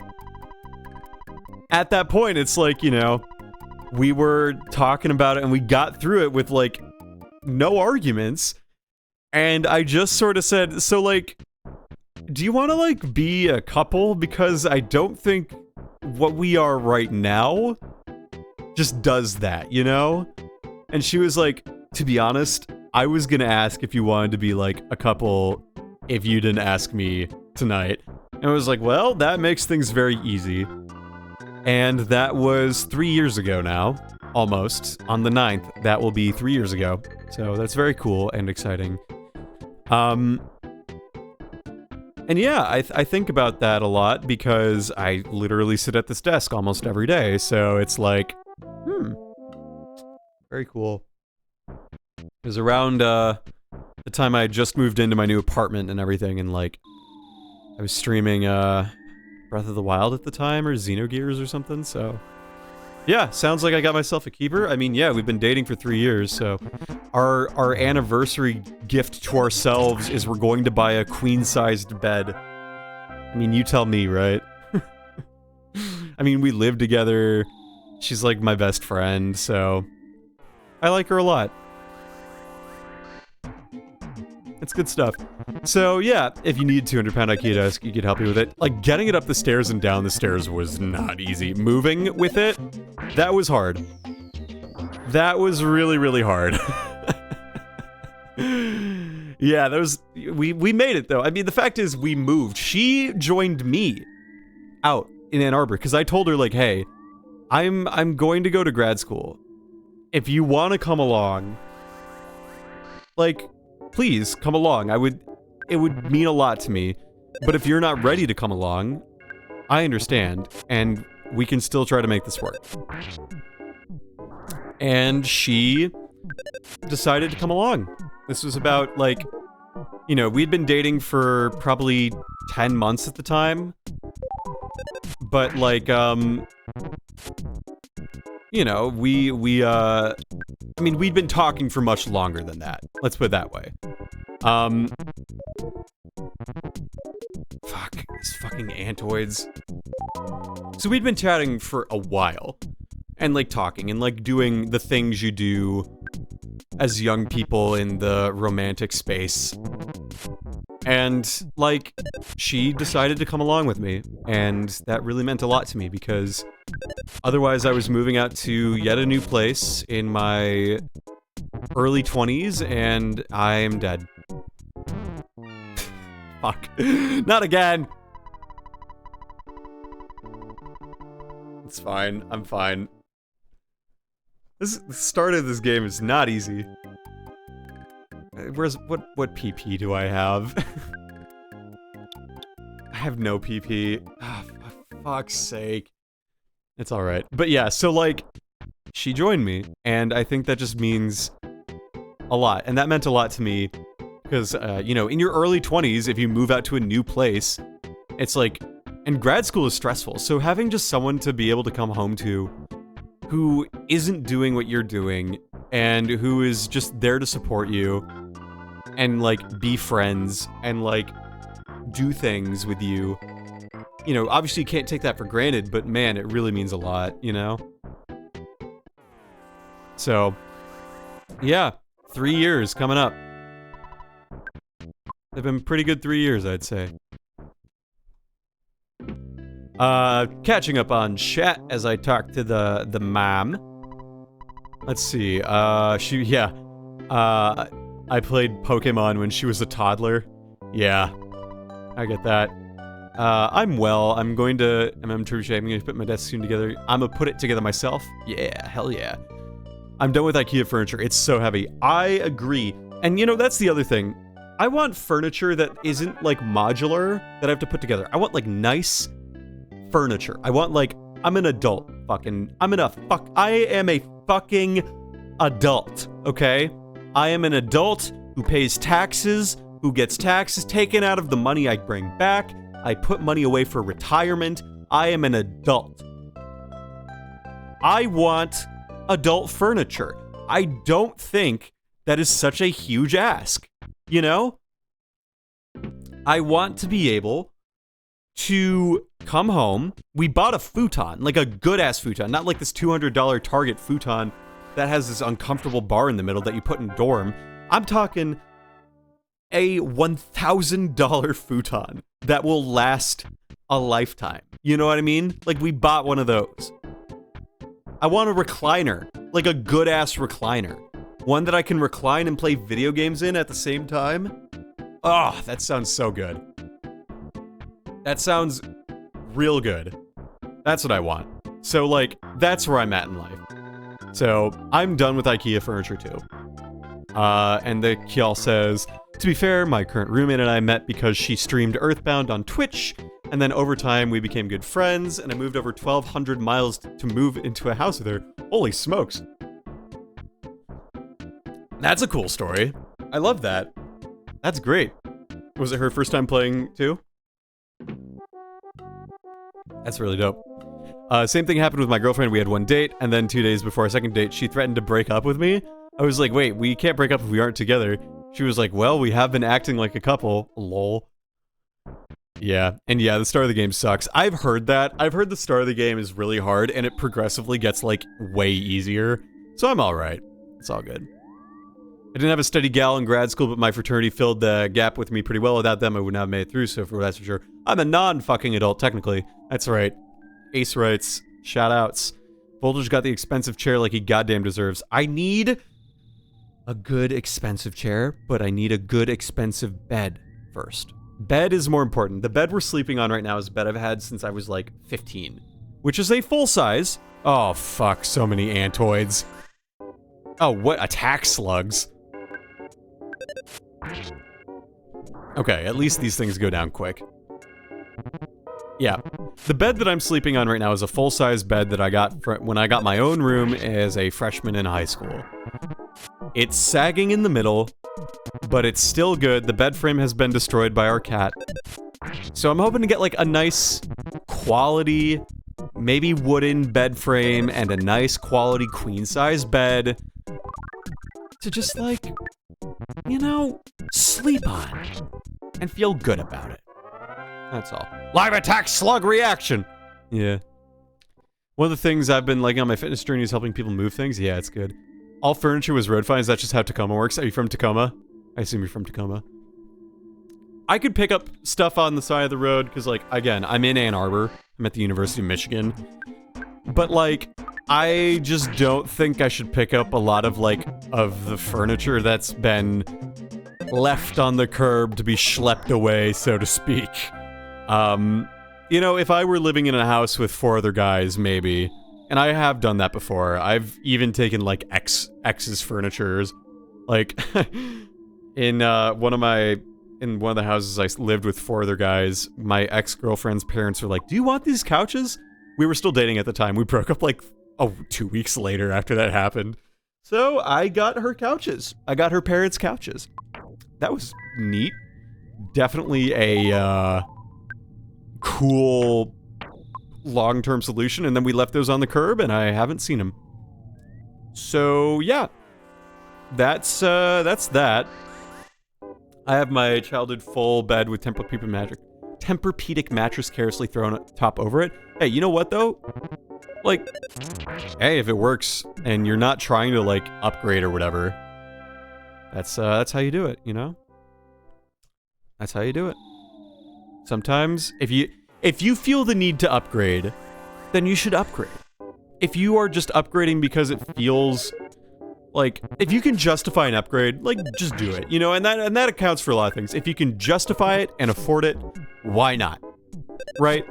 at that point, it's like, you know, we were talking about it and we got through it with, like, no arguments, and I just sort of said, so, like, do you want to, like, be a couple? Because I don't think what we are right now just does that, you know? And she was like, to be honest, I was gonna ask if you wanted to be, like, a couple if you didn't ask me tonight. And I was like, well, that makes things very easy. And that was 3 years ago now. Almost. On the 9th, that will be 3 years ago. So that's very cool and exciting. And yeah, I think about that a lot because I literally sit at this desk almost every day. So it's like, very cool. It was around the time I just moved into my new apartment and everything, and like, I was streaming Breath of the Wild at the time, or Xenogears or something, so... Yeah, sounds like I got myself a keeper. I mean, yeah, we've been dating for 3 years, so... Our anniversary gift to ourselves is we're going to buy a queen-sized bed. I mean, you tell me, right? I mean, we live together. She's like my best friend, so... I like her a lot. It's good stuff. So yeah, if you need a 200-pound IKEA desk, you could help you with it. Like, getting it up the stairs and down the stairs was not easy. Moving with it, that was hard. That was really, really hard. Yeah, that was... We made it, though. I mean, the fact is, we moved. She joined me out in Ann Arbor, because I told her, like, hey, I'm going to go to grad school. If you want to come along, like... please, come along. It would mean a lot to me. But if you're not ready to come along, I understand, and we can still try to make this work. And she decided to come along. This was about, like, you know, we'd been dating for probably 10 months at the time. But, like, you know, I mean, we'd been talking for much longer than that. Let's put it that way. Fuck, these fucking antoids. So we'd been chatting for a while. And, like, talking and, like, doing the things you do as young people in the romantic space. And, like, she decided to come along with me. And that really meant a lot to me because otherwise I was moving out to yet a new place in my early 20s and I am dead. Fuck. Not again! It's fine. I'm fine. The start of this game is not easy. What PP do I have? I have no PP. Ah, for fuck's sake. It's alright. But yeah, so like, she joined me, and I think that just means a lot. And that meant a lot to me, because, you know, in your early 20s, if you move out to a new place, it's like, and grad school is stressful, so having just someone to be able to come home to who isn't doing what you're doing, and who is just there to support you, and, like, be friends, and, like, do things with you. You know, obviously you can't take that for granted, but man, it really means a lot, you know? So, yeah, 3 years coming up. They've been pretty good 3 years, I'd say. Catching up on chat as I talk to the mom. Let's see, I played Pokemon when she was a toddler. Yeah, I get that. I'm well. I'm going to put my desk soon together. I'm gonna put it together myself. Yeah, hell yeah. I'm done with IKEA furniture. It's so heavy. I agree. And you know, that's the other thing. I want furniture that isn't like modular that I have to put together. I want like nice furniture. I want like, I'm an adult. I am a fucking adult, okay? I am an adult who pays taxes, who gets taxes taken out of the money I bring back. I put money away for retirement. I am an adult. I want adult furniture. I don't think that is such a huge ask, you know? I want to be able to come home. We bought a futon, like a good-ass futon, not like this $200 Target futon that has this uncomfortable bar in the middle that you put in dorm. I'm talking a $1,000 futon that will last a lifetime. You know what I mean? Like, we bought one of those. I want a recliner, like a good-ass recliner. One that I can recline and play video games in at the same time. Oh, that sounds so good. That sounds real good. That's what I want. So, like, that's where I'm at in life. So, I'm done with IKEA furniture, too. And the Kiel says, to be fair, my current roommate and I met because she streamed Earthbound on Twitch, and then over time we became good friends, and I moved over 1,200 miles to move into a house with her. Holy smokes. That's a cool story. I love that. That's great. Was it her first time playing too? That's really dope. Same thing happened with my girlfriend. We had one date, and then 2 days before our second date, she threatened to break up with me. I was like, wait, we can't break up if we aren't together. She was like, well, we have been acting like a couple. Lol. Yeah, and yeah, the start of the game sucks. I've heard that. I've heard the start of the game is really hard, and it progressively gets, like, way easier. So I'm alright. It's all good. I didn't have a steady gal in grad school, but my fraternity filled the gap with me pretty well. Without them, I would not have made it through, so that's for sure. I'm a non-fucking adult, technically. That's right. Ace writes, shout-outs. Voltage got the expensive chair like he goddamn deserves. I need a good expensive chair, but I need a good expensive bed first. Bed is more important. The bed we're sleeping on right now is a bed I've had since I was like 15, which is a full size. Oh fuck, so many antoids. Oh, what? Attack slugs. Okay, at least these things go down quick. Yeah. The bed that I'm sleeping on right now is a full-size bed that I got when I got my own room as a freshman in high school. It's sagging in the middle, but it's still good. The bed frame has been destroyed by our cat. So I'm hoping to get like a nice quality, maybe wooden bed frame and a nice quality queen-size bed to just like, you know, sleep on and feel good about it. That's all. Live attack slug reaction! Yeah. One of the things I've been liking on my fitness journey is helping people move things. Yeah, it's good. All furniture was road fine. Is that just how Tacoma works? Are you from Tacoma? I assume you're from Tacoma. I could pick up stuff on the side of the road, because, like, again, I'm in Ann Arbor. I'm at the University of Michigan. But, like, I just don't think I should pick up a lot of, like, of the furniture that's been left on the curb to be schlepped away, so to speak. You know, if I were living in a house with 4 other guys, maybe. And I have done that before. I've even taken, like, ex's furnitures. Like, in one of the houses I lived with 4 other guys, my ex-girlfriend's parents were like, do you want these couches? We were still dating at the time. We broke up, like, 2 weeks later after that happened. So, I got her couches. I got her parents' couches. That was neat. Definitely a, cool long-term solution, and then we left those on the curb, and I haven't seen them. So, yeah. That's that. I have my childhood full bed with Tempur-Pedic mattress carelessly thrown top over it. Hey, you know what, though? Like, hey, if it works, and you're not trying to, like, upgrade or whatever, that's how you do it, you know? That's how you do it. Sometimes, if you feel the need to upgrade, then you should upgrade. If you are just upgrading because it feels like, if you can justify an upgrade, like, just do it, you know, and that accounts for a lot of things. If you can justify it and afford it, why not? Right?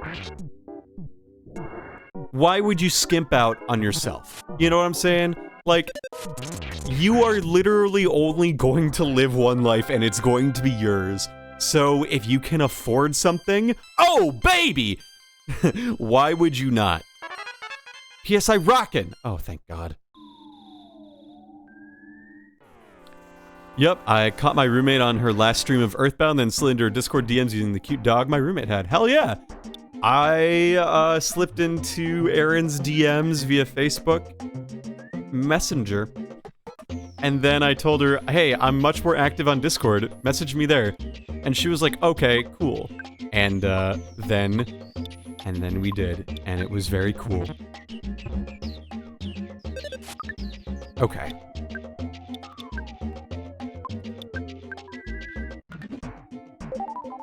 Why would you skimp out on yourself? You know what I'm saying? Like, you are literally only going to live one life, and it's going to be yours. So, if you can afford something, oh, baby! Why would you not? PSI rockin'! Oh, thank God. Yep, I caught my roommate on her last stream of Earthbound, then slid into her Discord DMs using the cute dog my roommate had. Hell yeah! I slipped into Erin's DMs via Facebook Messenger. And then I told her, hey, I'm much more active on Discord. Message me there. And she was like, okay, cool. And then we did. And it was very cool. Okay.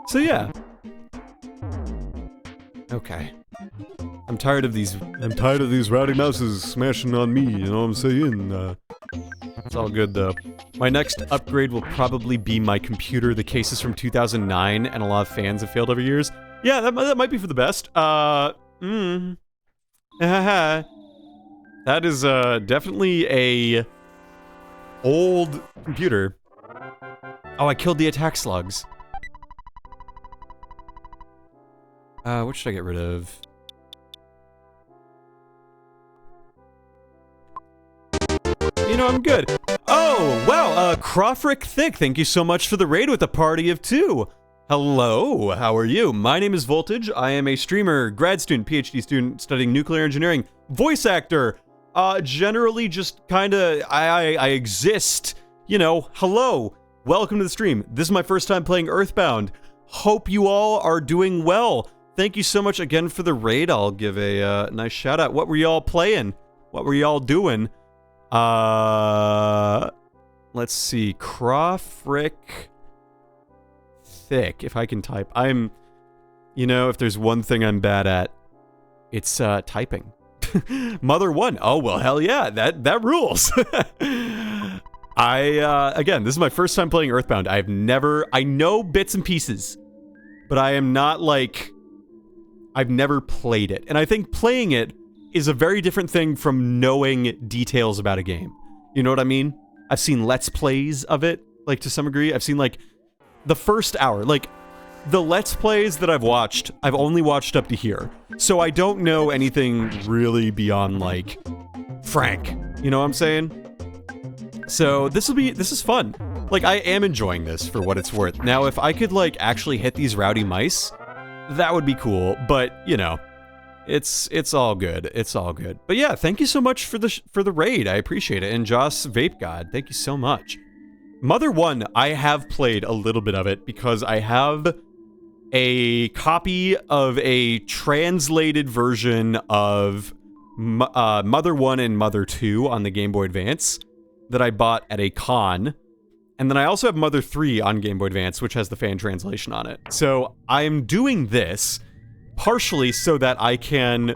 So yeah. Okay. I'm tired of these rowdy mouses smashing on me, you know what I'm saying? It's all good though. My next upgrade will probably be my computer. The case is from 2009 and a lot of fans have failed over years. Yeah, that might be for the best. That is definitely a old computer. Oh, I killed the attack slugs. What should I get rid of? You know, I'm good. Oh, wow, Crawfrick Thick, thank you so much for the raid with a party of 2. Hello, how are you? My name is Voltage. I am a streamer, grad student, PhD student studying nuclear engineering, voice actor. Generally just kinda, I exist. You know, hello, welcome to the stream. This is my first time playing Earthbound. Hope you all are doing well. Thank you so much again for the raid. I'll give a nice shout out. What were y'all playing? What were y'all doing? Let's see. Crawfrick Thick. If I can type. You know, if there's one thing I'm bad at, it's typing. Mother 1. Oh, well, hell yeah. That rules. Again, this is my first time playing Earthbound. I know bits and pieces, but I am not like, I've never played it. And I think playing it is a very different thing from knowing details about a game. You know what I mean? I've seen Let's Plays of it, like, to some degree. I've seen, like, the first hour. Like, the Let's Plays that I've watched, I've only watched up to here. So I don't know anything really beyond, like, Frank. You know what I'm saying? So this is fun. Like, I am enjoying this for what it's worth. Now, if I could, like, actually hit these rowdy mice, that would be cool. But, you know, it's all good. It's all good. But yeah, thank you so much for the raid. I appreciate it. And Joss Vape God, thank you so much. Mother 1, I have played a little bit of it because I have a copy of a translated version of Mother 1 and Mother 2 on the Game Boy Advance that I bought at a con. And then I also have Mother 3 on Game Boy Advance, which has the fan translation on it. So I'm doing this partially so that I can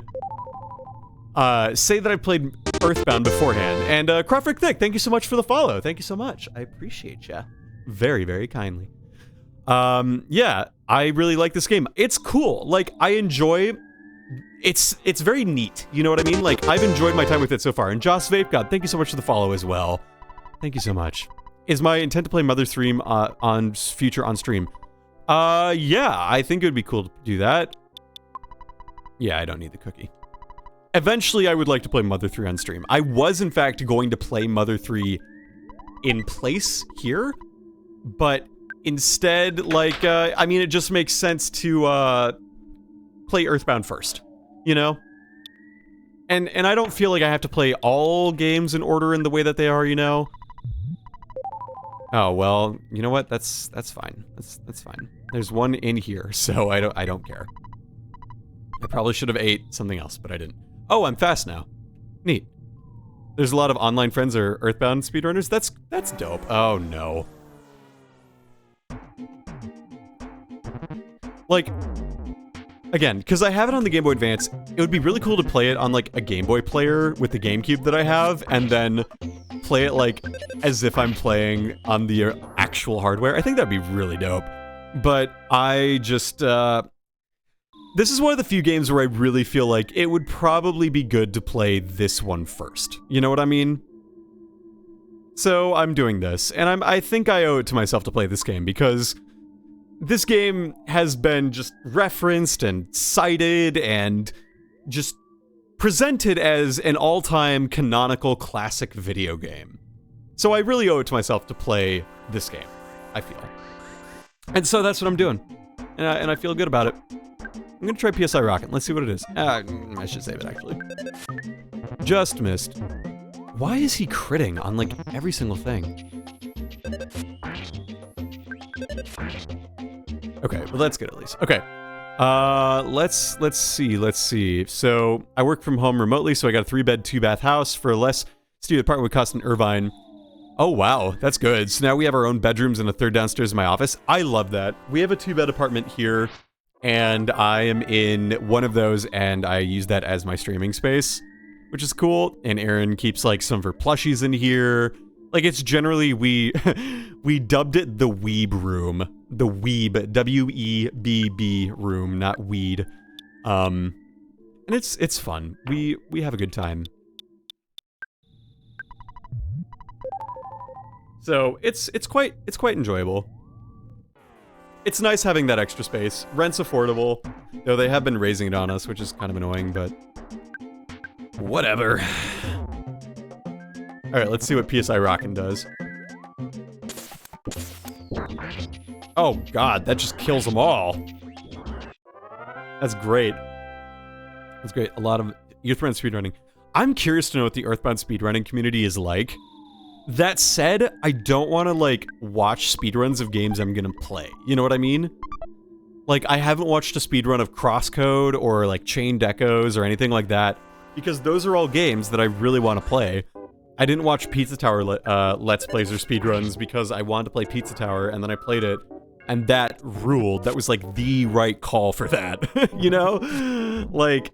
say that I played Earthbound beforehand. And Crawford Thick, thank you so much for the follow. Thank you so much. I appreciate ya. Very, very kindly. Yeah, I really like this game. It's cool. Like, I enjoy... It's very neat. You know what I mean? Like, I've enjoyed my time with it so far. And Joss Vape God, thank you so much for the follow as well. Thank you so much. Is my intent to play Mother 3 on future on stream? Yeah, I think it would be cool to do that. Yeah, I don't need the cookie. Eventually, I would like to play Mother 3 on stream. I was, in fact, going to play Mother 3 in place here, but instead, like, I mean, it just makes sense to, play Earthbound first, you know? And I don't feel like I have to play all games in order in the way that they are, you know? Oh, well, you know what? That's fine. That's fine. There's one in here, so I don't care. I probably should have ate something else, but I didn't. Oh, I'm fast now. Neat. There's a lot of online friends or Earthbound speedrunners. That's dope. Oh, no. Like, again, because I have it on the Game Boy Advance, it would be really cool to play it on, like, a Game Boy player with the GameCube that I have, and then play it, like, as if I'm playing on the actual hardware. I think that'd be really dope. But I just, this is one of the few games where I really feel like it would probably be good to play this one first. You know what I mean? So I'm doing this, and I think I owe it to myself to play this game, because this game has been just referenced and cited and just presented as an all-time canonical classic video game. So I really owe it to myself to play this game, I feel. And so that's what I'm doing. And I feel good about it. I'm gonna try PSI Rocket. Let's see what it is. I should save it, actually. Just missed. Why is he critting on, like, every single thing? Okay, well, that's good at least. Okay. Let's see. So, I work from home remotely, so I got a 3-bed, 2-bath house for a less studio apartment would cost in Irvine. Oh, wow, that's good. So now we have our own bedrooms and a third downstairs in my office. I love that. We have a 2-bed apartment here, and I am in one of those, and I use that as my streaming space, which is cool. And Erin keeps, like, some of her plushies in here. Like, it's generally, we dubbed it the Weeb Room. The Weeb, W-E-B-B room, not weed. And it's fun. We have a good time. So it's quite enjoyable. It's nice having that extra space. Rent's affordable, though they have been raising it on us, which is kind of annoying, but whatever. All right, let's see what PSI Rockin' does. Oh god, that just kills them all. That's great. That's great. A lot of youth run speedrunning. I'm curious to know what the Earthbound speedrunning community is like. That said, I don't want to, like, watch speedruns of games I'm gonna play. You know what I mean? Like, I haven't watched a speedrun of Crosscode or, like, Chained Echoes or anything like that, because those are all games that I really want to play. I didn't watch Pizza Tower Let's Plays or speedruns because I wanted to play Pizza Tower, and then I played it, and that ruled. That was, like, the right call for that, you know? Like,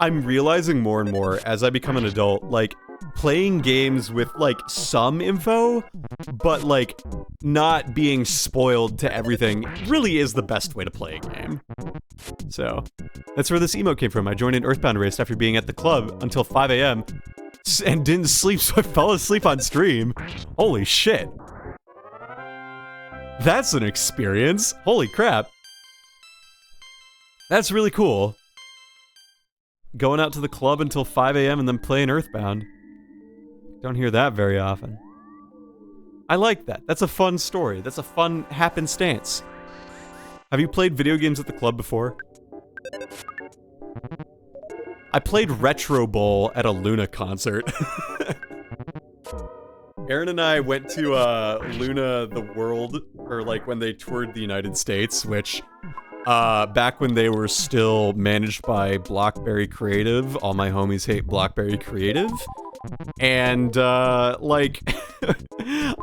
I'm realizing more and more as I become an adult, like, playing games with, like, some info, but, like, not being spoiled to everything really is the best way to play a game. So, that's where this emo came from. I joined an Earthbound race after being at the club until 5 a.m. and didn't sleep, so I fell asleep on stream. Holy shit. That's an experience. Holy crap. That's really cool. Going out to the club until 5 a.m. and then playing Earthbound. Don't hear that very often. I like that. That's a fun story. That's a fun happenstance. Have you played video games at the club before? I played Retro Bowl at a Luna concert. Aaron and I went to Luna the World, or like when they toured the United States, which back when they were still managed by Blockberry Creative. All my homies hate Blockberry Creative. And, like,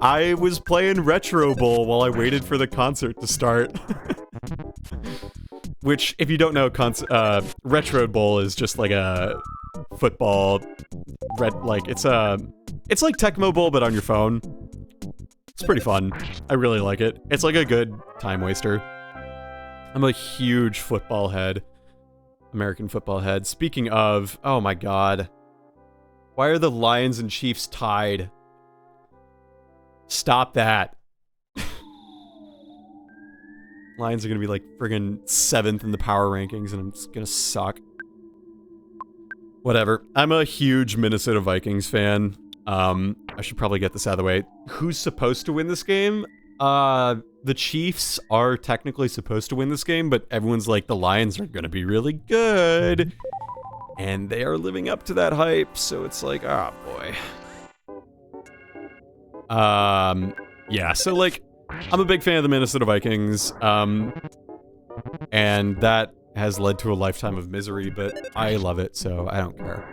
I was playing Retro Bowl while I waited for the concert to start. Which, if you don't know, Retro Bowl is just like a football, it's like Tecmo Bowl, but on your phone. It's pretty fun. I really like it. It's like a good time waster. I'm a huge football head. American football head. Speaking of, oh my god. Why are the Lions and Chiefs tied? Stop that. Lions are gonna be like friggin' 7th in the power rankings and I'm just gonna suck. Whatever. I'm a huge Minnesota Vikings fan. I should probably get this out of the way. Who's supposed to win this game? The Chiefs are technically supposed to win this game, but everyone's like, the Lions are gonna be really good. And they are living up to that hype, so it's like, oh boy. Yeah, so like, I'm a big fan of the Minnesota Vikings, and that has led to a lifetime of misery, but I love it, so I don't care.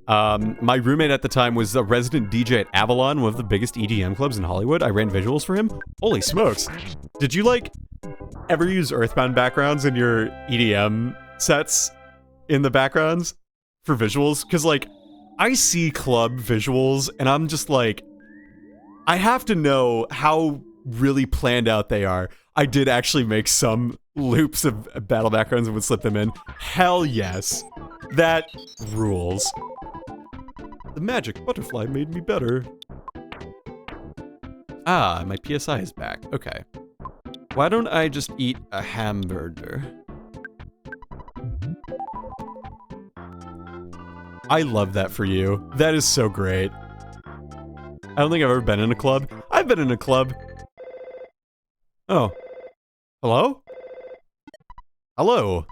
My roommate at the time was a resident DJ at Avalon, one of the biggest EDM clubs in Hollywood. I ran visuals for him. Holy smokes. Did you, like, ever use Earthbound backgrounds in your EDM sets? In the backgrounds? For visuals? Because, like, I see club visuals, and I'm just like, I have to know how really planned out they are. I did actually make some loops of battle backgrounds and would slip them in. Hell yes. That rules. The magic butterfly made me better. Ah, my PSI is back. Okay. Why don't I just eat a hamburger? I love that for you. That is so great. I don't think I've ever been in a club. I've been in a club. Oh. Hello? Hello?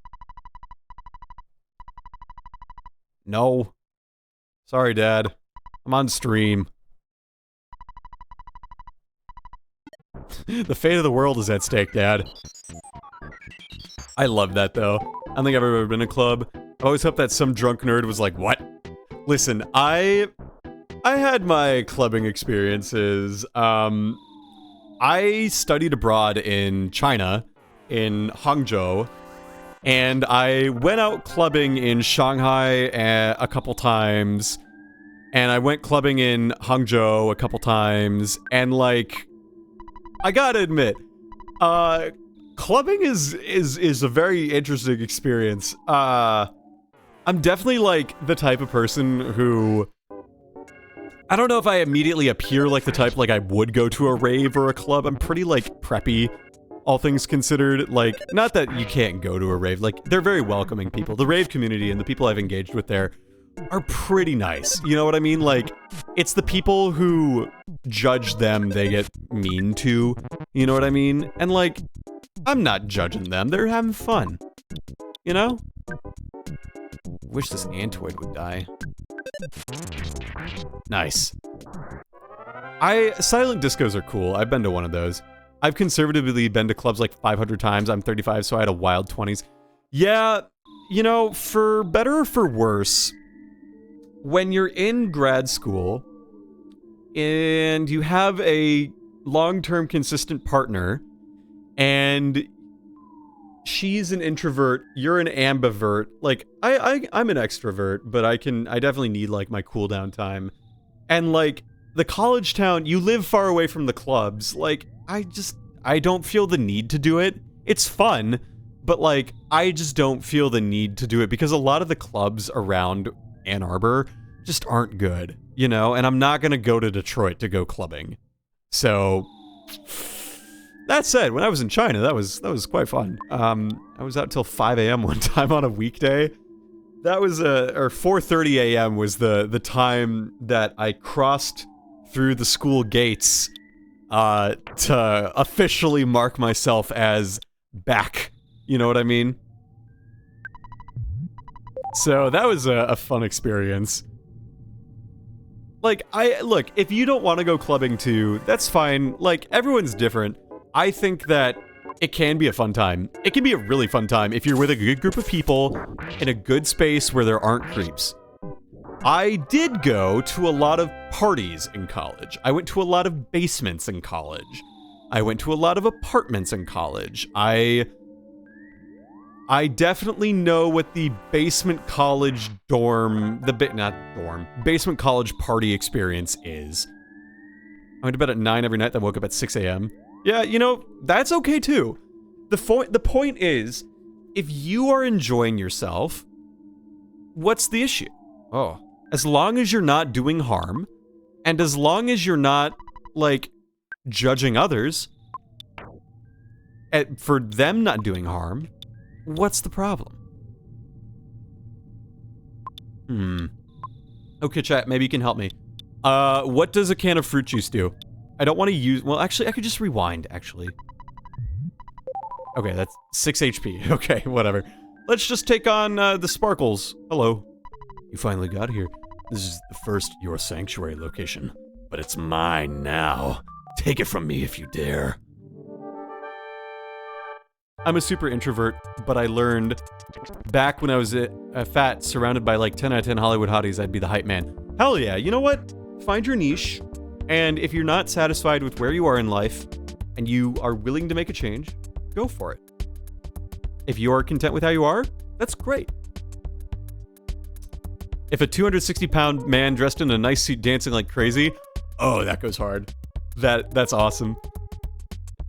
No. Sorry, Dad. I'm on stream. The fate of the world is at stake, Dad. I love that, though. I don't think I've ever been in a club. I always hope that some drunk nerd was like, what? Listen, I had my clubbing experiences. I studied abroad in China, in Hangzhou, and I went out clubbing in Shanghai a couple times, and I went clubbing in Hangzhou a couple times, and like, I gotta admit, clubbing is a very interesting experience. I'm definitely like the type of person who I don't know if I immediately appear like the type like I would go to a rave or a club. I'm pretty like preppy, all things considered. Like, not that you can't go to a rave. Like, they're very welcoming people. The rave community and the people I've engaged with there are pretty nice. You know what I mean? Like, it's the people who judge them they get mean to. You know what I mean? And like, I'm not judging them. They're having fun. You know? Wish this Antoid would die. Nice. Silent discos are cool. I've been to one of those. I've conservatively been to clubs like 500 times. I'm 35, so I had a wild 20s. Yeah, you know, for better or for worse, when you're in grad school and you have a long-term consistent partner and she's an introvert, you're an ambivert. Like, I'm an extrovert, but I definitely need, like, my cool down time. And, like, the college town, you live far away from the clubs. Like, I don't feel the need to do it. It's fun, but, like, I just don't feel the need to do it because a lot of the clubs around Ann Arbor just aren't good, you know? And I'm not gonna go to Detroit to go clubbing. So... that said, when I was in China, that was quite fun. I was out till 5 a.m. one time on a weekday. That was or 4:30 a.m. was the time that I crossed through the school gates to officially mark myself as back. You know what I mean? So that was a fun experience. Like, look, if you don't want to go clubbing too, that's fine. Like, everyone's different. I think that it can be a fun time. It can be a really fun time if you're with a good group of people in a good space where there aren't creeps. I did go to a lot of parties in college. I went to a lot of basements in college. I went to a lot of apartments in college. I definitely know what the basement college basement college party experience is. I went to bed at 9 every night, then woke up at 6 a.m. Yeah, you know, that's okay too. The point is, if you are enjoying yourself, what's the issue? Oh, as long as you're not doing harm, and as long as you're not, like, judging others, for them not doing harm, what's the problem? Okay, chat, maybe you can help me. What does a can of fruit juice do? I don't want to use... Well, actually, I could just rewind, actually. Okay, that's 6 HP. Okay, whatever. Let's just take on, the sparkles. Hello. You finally got here. This is the first Your Sanctuary location. But it's mine now. Take it from me if you dare. I'm a super introvert, but I learned back when I was fat, surrounded by like 10 out of 10 Hollywood hotties, I'd be the hype man. Hell yeah, you know what? Find your niche. And if you're not satisfied with where you are in life, and you are willing to make a change, go for it. If you are content with how you are, that's great. If a 260-pound man dressed in a nice suit dancing like crazy, oh, that goes hard. That's awesome.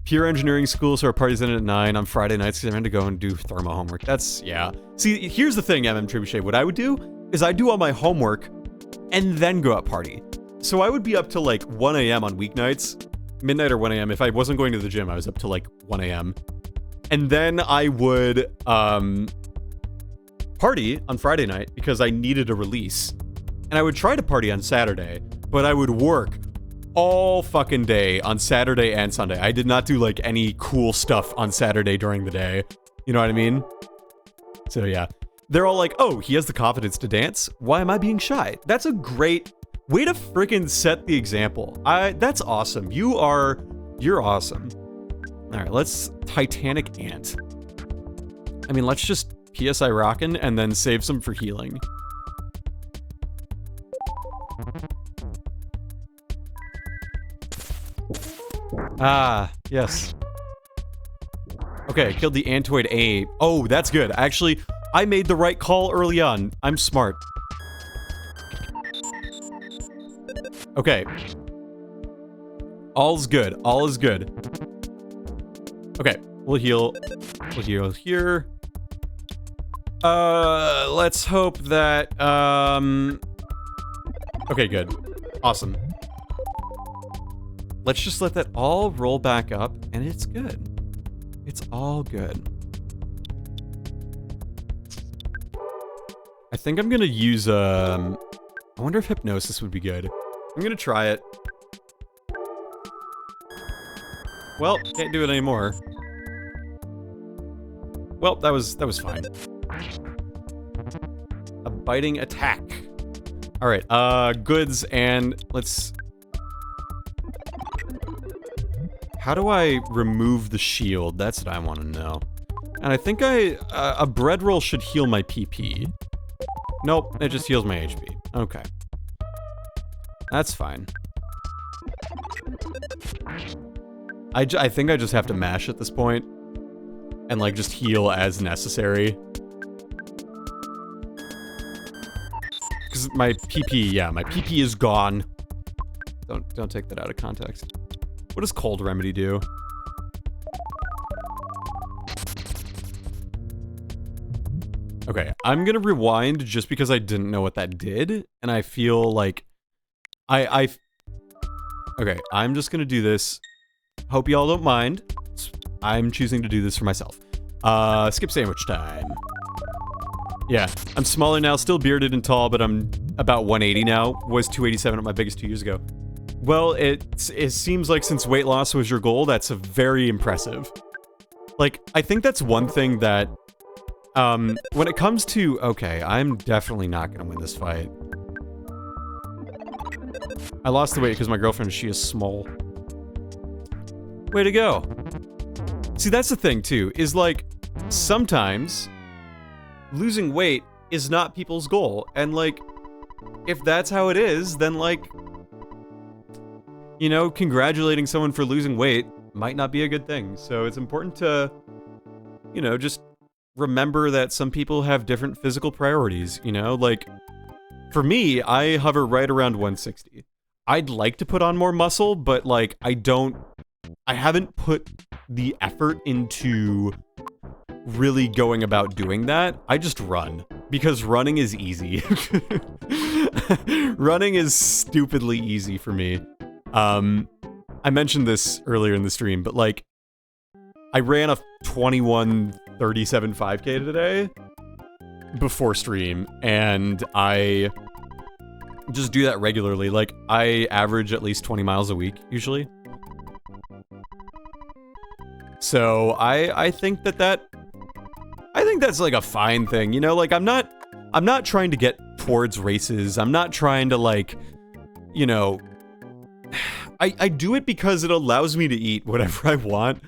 Pure engineering school, so our party's in at 9 on Friday nights because I'm going to go and do thermo homework. That's, yeah. See, here's the thing, Trebuchet. What I would do is I'd do all my homework and then go out party. So I would be up till like 1 a.m. on weeknights, midnight or 1 a.m. If I wasn't going to the gym, I was up till like 1 a.m. And then I would party on Friday night because I needed a release. And I would try to party on Saturday, but I would work all fucking day on Saturday and Sunday. I did not do like any cool stuff on Saturday during the day. You know what I mean? So yeah. They're all like, oh, he has the confidence to dance. Why am I being shy? That's a great way to freaking set the example. That's awesome. You're awesome. All right, let's Titanic Ant. I mean, let's just PSI rockin' and then save some for healing. Ah, yes. Okay, killed the Antoid A. Oh, that's good. Actually, I made the right call early on. I'm smart. Okay. All's good. All is good. Okay, we'll heal. We'll heal here. Let's hope that, okay, good. Awesome. Let's just let that all roll back up, and it's good. It's all good. I think I'm gonna use, I wonder if hypnosis would be good. I'm gonna try it. Well, can't do it anymore. Well, that was fine. A biting attack. Alright, goods, and let's... How do I remove the shield? That's what I want to know. And I think a bread roll should heal my PP. Nope, it just heals my HP. Okay. That's fine. I think I just have to mash at this point. And, like, just heal as necessary. Because my PP, yeah, my PP is gone. Don't take that out of context. What does Cold Remedy do? Okay, I'm gonna rewind just because I didn't know what that did, and I feel like okay, I'm just gonna do this. Hope y'all don't mind. I'm choosing to do this for myself. Skip sandwich time. Yeah, I'm smaller now, still bearded and tall, but I'm about 180 now. Was 287 at my biggest 2 years ago. Well, it seems like since weight loss was your goal, that's very impressive. Like, I think that's one thing that, when it comes to, okay, I'm definitely not gonna win this fight. I lost the weight because my girlfriend, she is small. Way to go. See, that's the thing, too, is like, sometimes losing weight is not people's goal. And, like, if that's how it is, then, like, you know, congratulating someone for losing weight might not be a good thing. So it's important to, you know, just remember that some people have different physical priorities, you know? Like, for me, I hover right around 160. I'd like to put on more muscle, but, like, I haven't put the effort into really going about doing that. I just run, because running is easy. Running is stupidly easy for me. I mentioned this earlier in the stream, but, like, I ran a 21:37 5K today before stream, and I just do that regularly. Like, I average at least 20 miles a week, usually. So, I think I think that's, like, a fine thing, you know? Like, I'm not trying to get towards races. I'm not trying to, like, you know... I do it because it allows me to eat whatever I want.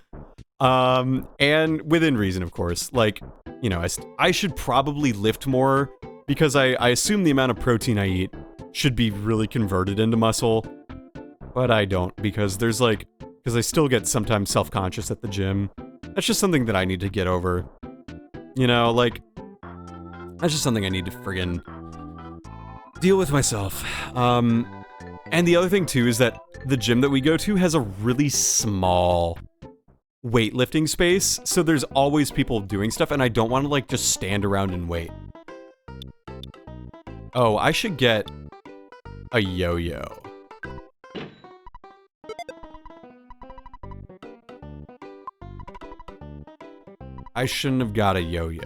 And within reason, of course. Like, you know, I should probably lift more because I assume the amount of protein I eat should be really converted into muscle. But I don't, because because I still get sometimes self-conscious at the gym. That's just something that I need to get over. You know, like, that's just something I need to friggin' deal with myself. And the other thing, too, is that the gym that we go to has a really small weightlifting space, so there's always people doing stuff, and I don't want to, like, just stand around and wait. Oh, I should get a yo-yo. I shouldn't have got a yo-yo.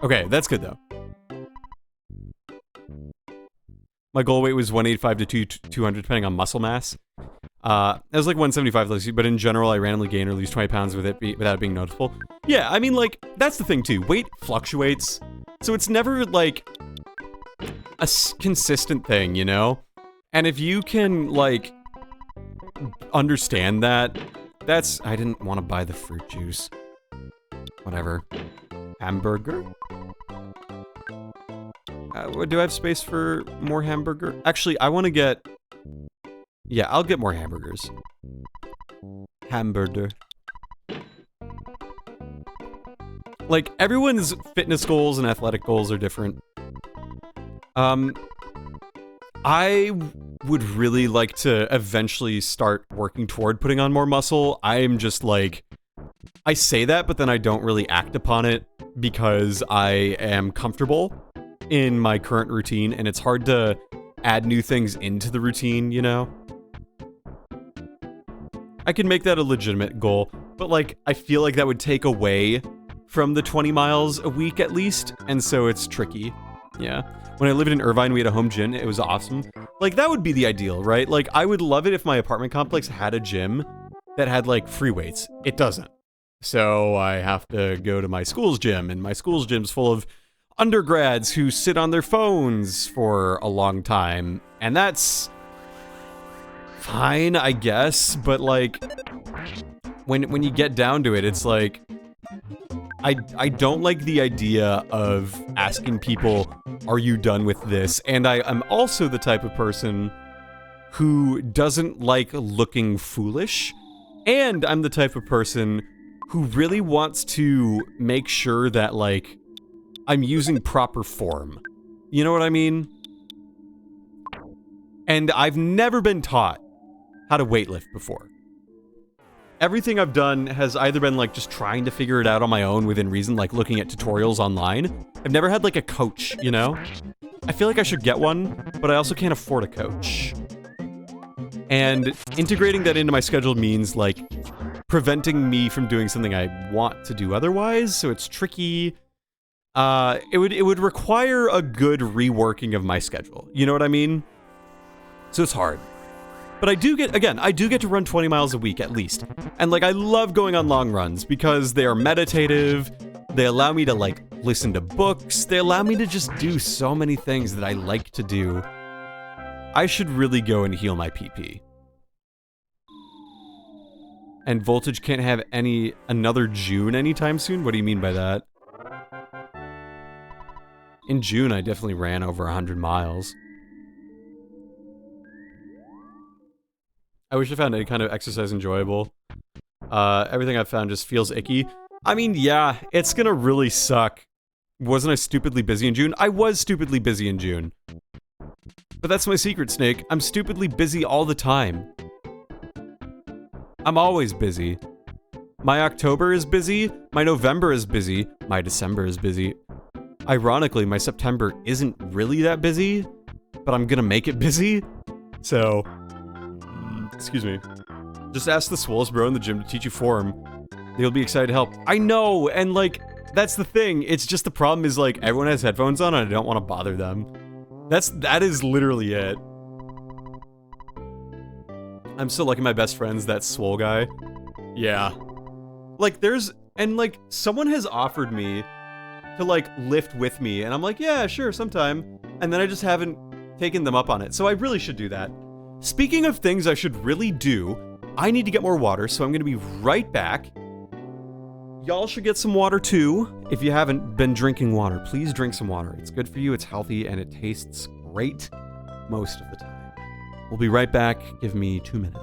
Okay, that's good, though. My goal weight was 185 to 200, depending on muscle mass. It was like 175, but in general, I randomly gain or lose 20 pounds without it being noticeable. Yeah, I mean, like, that's the thing, too. Weight fluctuates, so it's never, like, a consistent thing, you know? And if you can, like, understand that, I didn't want to buy the fruit juice. Whatever. Hamburger? Do I have space for more hamburger? Actually, I want to get... Yeah, I'll get more hamburgers. Hamburger. Like, everyone's fitness goals and athletic goals are different. I would really like to eventually start working toward putting on more muscle. I'm just like... I say that, but then I don't really act upon it. because I am comfortable in my current routine, and it's hard to add new things into the routine, you know? I can make that a legitimate goal, but like, I feel like that would take away from the 20 miles a week at least, and so it's tricky. Yeah. When I lived in Irvine, we had a home gym. It was awesome. Like, that would be the ideal, right? Like, I would love it if my apartment complex had a gym that had, like, free weights. It doesn't. So I have to go to my school's gym, and my school's gym's full of undergrads who sit on their phones for a long time. And that's fine, I guess, but, like, when you get down to it, it's like, I don't like the idea of asking people, are you done with this? And I'm also the type of person who doesn't like looking foolish. And I'm the type of person who really wants to make sure that, like, I'm using proper form. You know what I mean? And I've never been taught how to weightlift before. Everything I've done has either been, like, just trying to figure it out on my own within reason, like looking at tutorials online. I've never had, like, a coach, you know? I feel like I should get one, but I also can't afford a coach. And integrating that into my schedule means, like, preventing me from doing something I want to do otherwise, so it's tricky. It would require a good reworking of my schedule. You know what I mean? So it's hard. But I do get to run 20 miles a week at least. And, like, I love going on long runs because they are meditative. They allow me to, like, listen to books. They allow me to just do so many things that I like to do. I should really go and heal my PP. And Voltage can't have another June anytime soon? What do you mean by that? In June, I definitely ran over 100 miles. I wish I found any kind of exercise enjoyable. Everything I've found just feels icky. I mean, yeah, it's gonna really suck. Wasn't I stupidly busy in June? I was stupidly busy in June. But that's my secret, Snake. I'm stupidly busy all the time. I'm always busy. My October is busy, my November is busy, my December is busy. Ironically, my September isn't really that busy, but I'm gonna make it busy. So, excuse me. Just ask the swollest bro in the gym to teach you form. They'll be excited to help. I know, and like, that's the thing. It's just the problem is like, everyone has headphones on and I don't want to bother them. That is literally it. I'm still lucky my best friend's that swole guy. Yeah. Like, someone has offered me to, like, lift with me, and I'm like, yeah, sure, sometime. And then I just haven't taken them up on it, so I really should do that. Speaking of things I should really do, I need to get more water, so I'm gonna be right back. Y'all should get some water too. If you haven't been drinking water, please drink some water. It's good for you, it's healthy, and it tastes great most of the time. We'll be right back. Give me 2 minutes.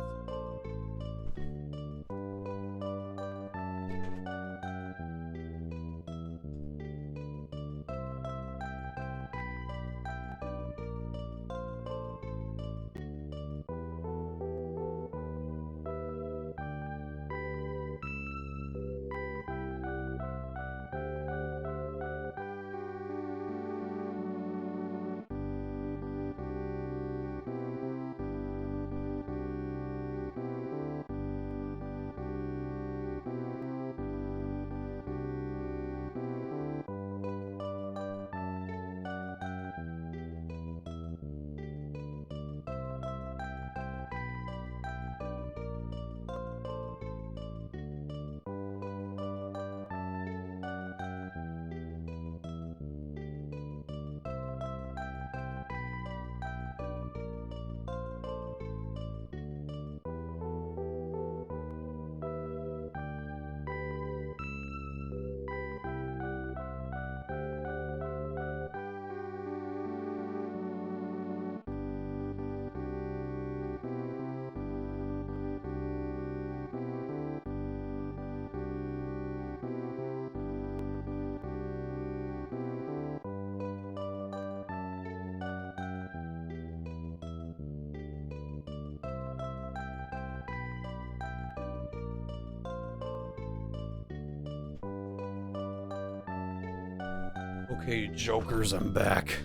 Okay, jokers, I'm back.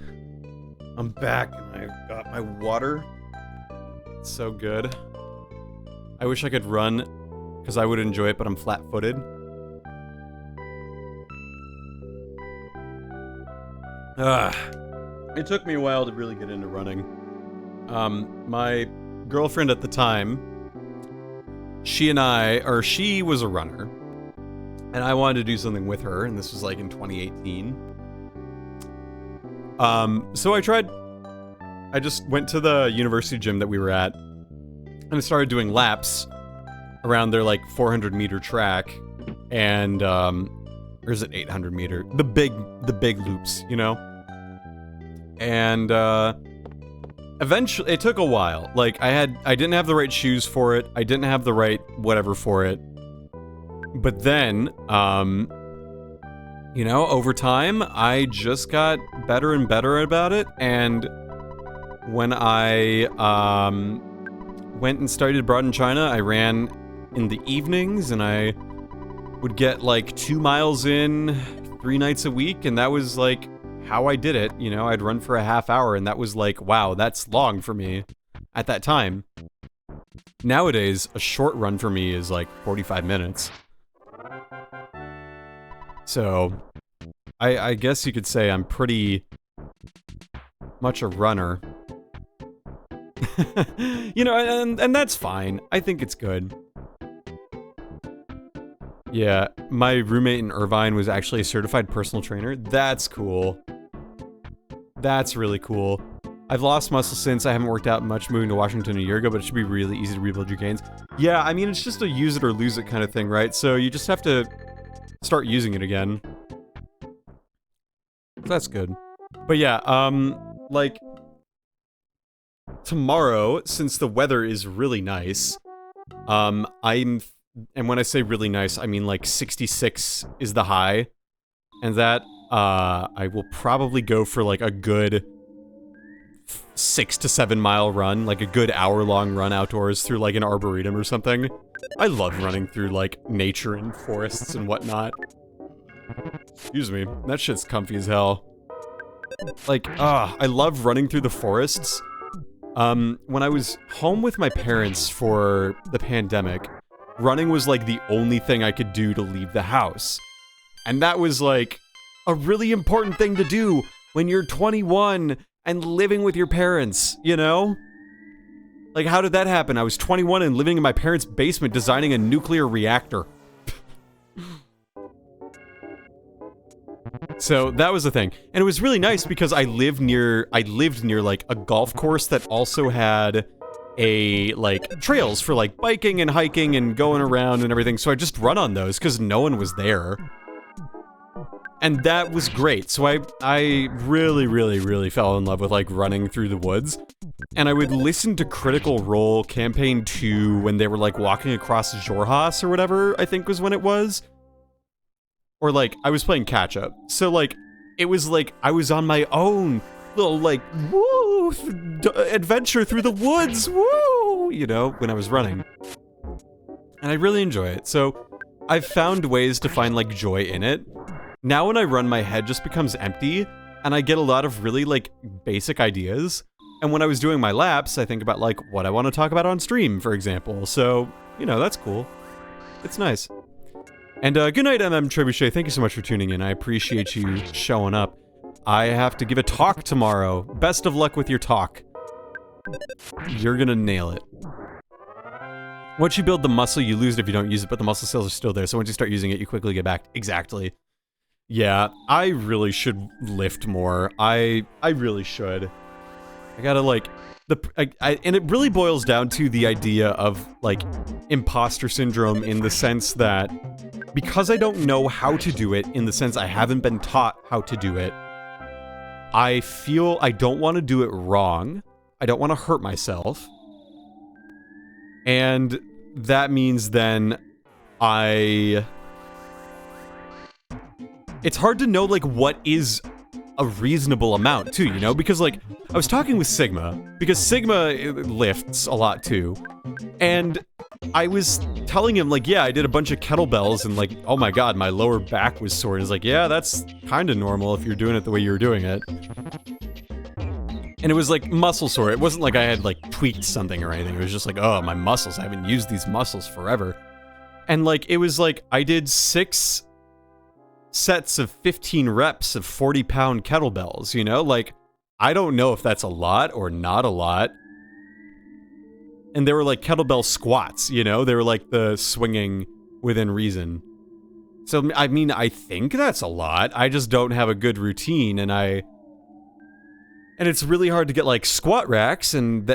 I'm back, and I got my water. It's so good. I wish I could run, because I would enjoy it, but I'm flat-footed. It took me a while to really get into running. My girlfriend at the time, she was a runner, and I wanted to do something with her, and this was like in 2018. So I just went to the university gym that we were at, and I started doing laps around their like 400 meter track, and or is it 800 meter? The big loops, you know? And eventually, it took a while. Like I didn't have the right shoes for it. I didn't have the right whatever for it. But then, you know, over time, I just got better and better about it. And when I went and studied abroad in China, I ran in the evenings, and I would get like 2 miles in 3 nights a week, and that was like how I did it. You know, I'd run for a half hour, and that was like, wow, that's long for me at that time. Nowadays, a short run for me is like 45 minutes. So, I guess you could say I'm pretty much a runner. You know, and that's fine. I think it's good. Yeah, my roommate in Irvine was actually a certified personal trainer. That's cool. That's really cool. I've lost muscle since. I haven't worked out much moving to Washington a year ago, but it should be really easy to rebuild your gains. Yeah, I mean, it's just a use it or lose it kind of thing, right? So you just have to start using it again. That's good. But yeah, like, tomorrow, since the weather is really nice, and when I say really nice, I mean like 66 is the high, and that, I will probably go for like a good 6 to 7 mile run, like a good hour-long run outdoors through like an arboretum or something. I love running through like nature and forests and whatnot. Excuse me, that shit's comfy as hell. Like, I love running through the forests. When I was home with my parents for the pandemic, running was like the only thing I could do to leave the house. And that was like a really important thing to do when you're 21 and living with your parents, you know? Like, how did that happen? I was 21 and living in my parents' basement designing a nuclear reactor. So that was the thing. And it was really nice because I lived near like a golf course that also had like trails for like biking and hiking and going around and everything. So I just run on those because no one was there. And that was great. So I really, really, really fell in love with like running through the woods. And I would listen to Critical Role Campaign 2 when they were like walking across Jorhas or whatever, I think was when it was. Or like, I was playing catch up. So like, it was like, I was on my own little like, woo, adventure through the woods, woo, you know, when I was running. And I really enjoy it. So I've found ways to find like joy in it. Now when I run, my head just becomes empty, and I get a lot of really like basic ideas. And when I was doing my laps, I think about like what I want to talk about on stream, for example. So, you know, that's cool. It's nice. And good night, Trebuchet. Thank you so much for tuning in. I appreciate you showing up. I have to give a talk tomorrow. Best of luck with your talk. You're gonna nail it. Once you build the muscle, you lose it if you don't use it, but the muscle cells are still there, so once you start using it, you quickly get back. Exactly. Yeah, I really should lift more. I really should. I gotta, like... and it really boils down to the idea of, like, imposter syndrome in the sense that because I don't know how to do it, in the sense I haven't been taught how to do it, I feel I don't want to do it wrong. I don't want to hurt myself. And that means then it's hard to know, like, what is a reasonable amount, too, you know? Because, like, I was talking with Sigma, because Sigma lifts a lot, too. And I was telling him, like, yeah, I did a bunch of kettlebells and, like, oh my god, my lower back was sore. And he's like, yeah, that's kind of normal if you're doing it the way you were doing it. And it was, like, muscle sore. It wasn't like I had, like, tweaked something or anything. It was just like, oh, my muscles. I haven't used these muscles forever. And, like, it was like, I did 6 sets of 15 reps of 40-pound kettlebells, you know? Like, I don't know if that's a lot or not a lot. And they were like kettlebell squats, you know? They were like the swinging within reason. So, I mean, I think that's a lot. I just don't have a good routine, and it's really hard to get, like, squat racks and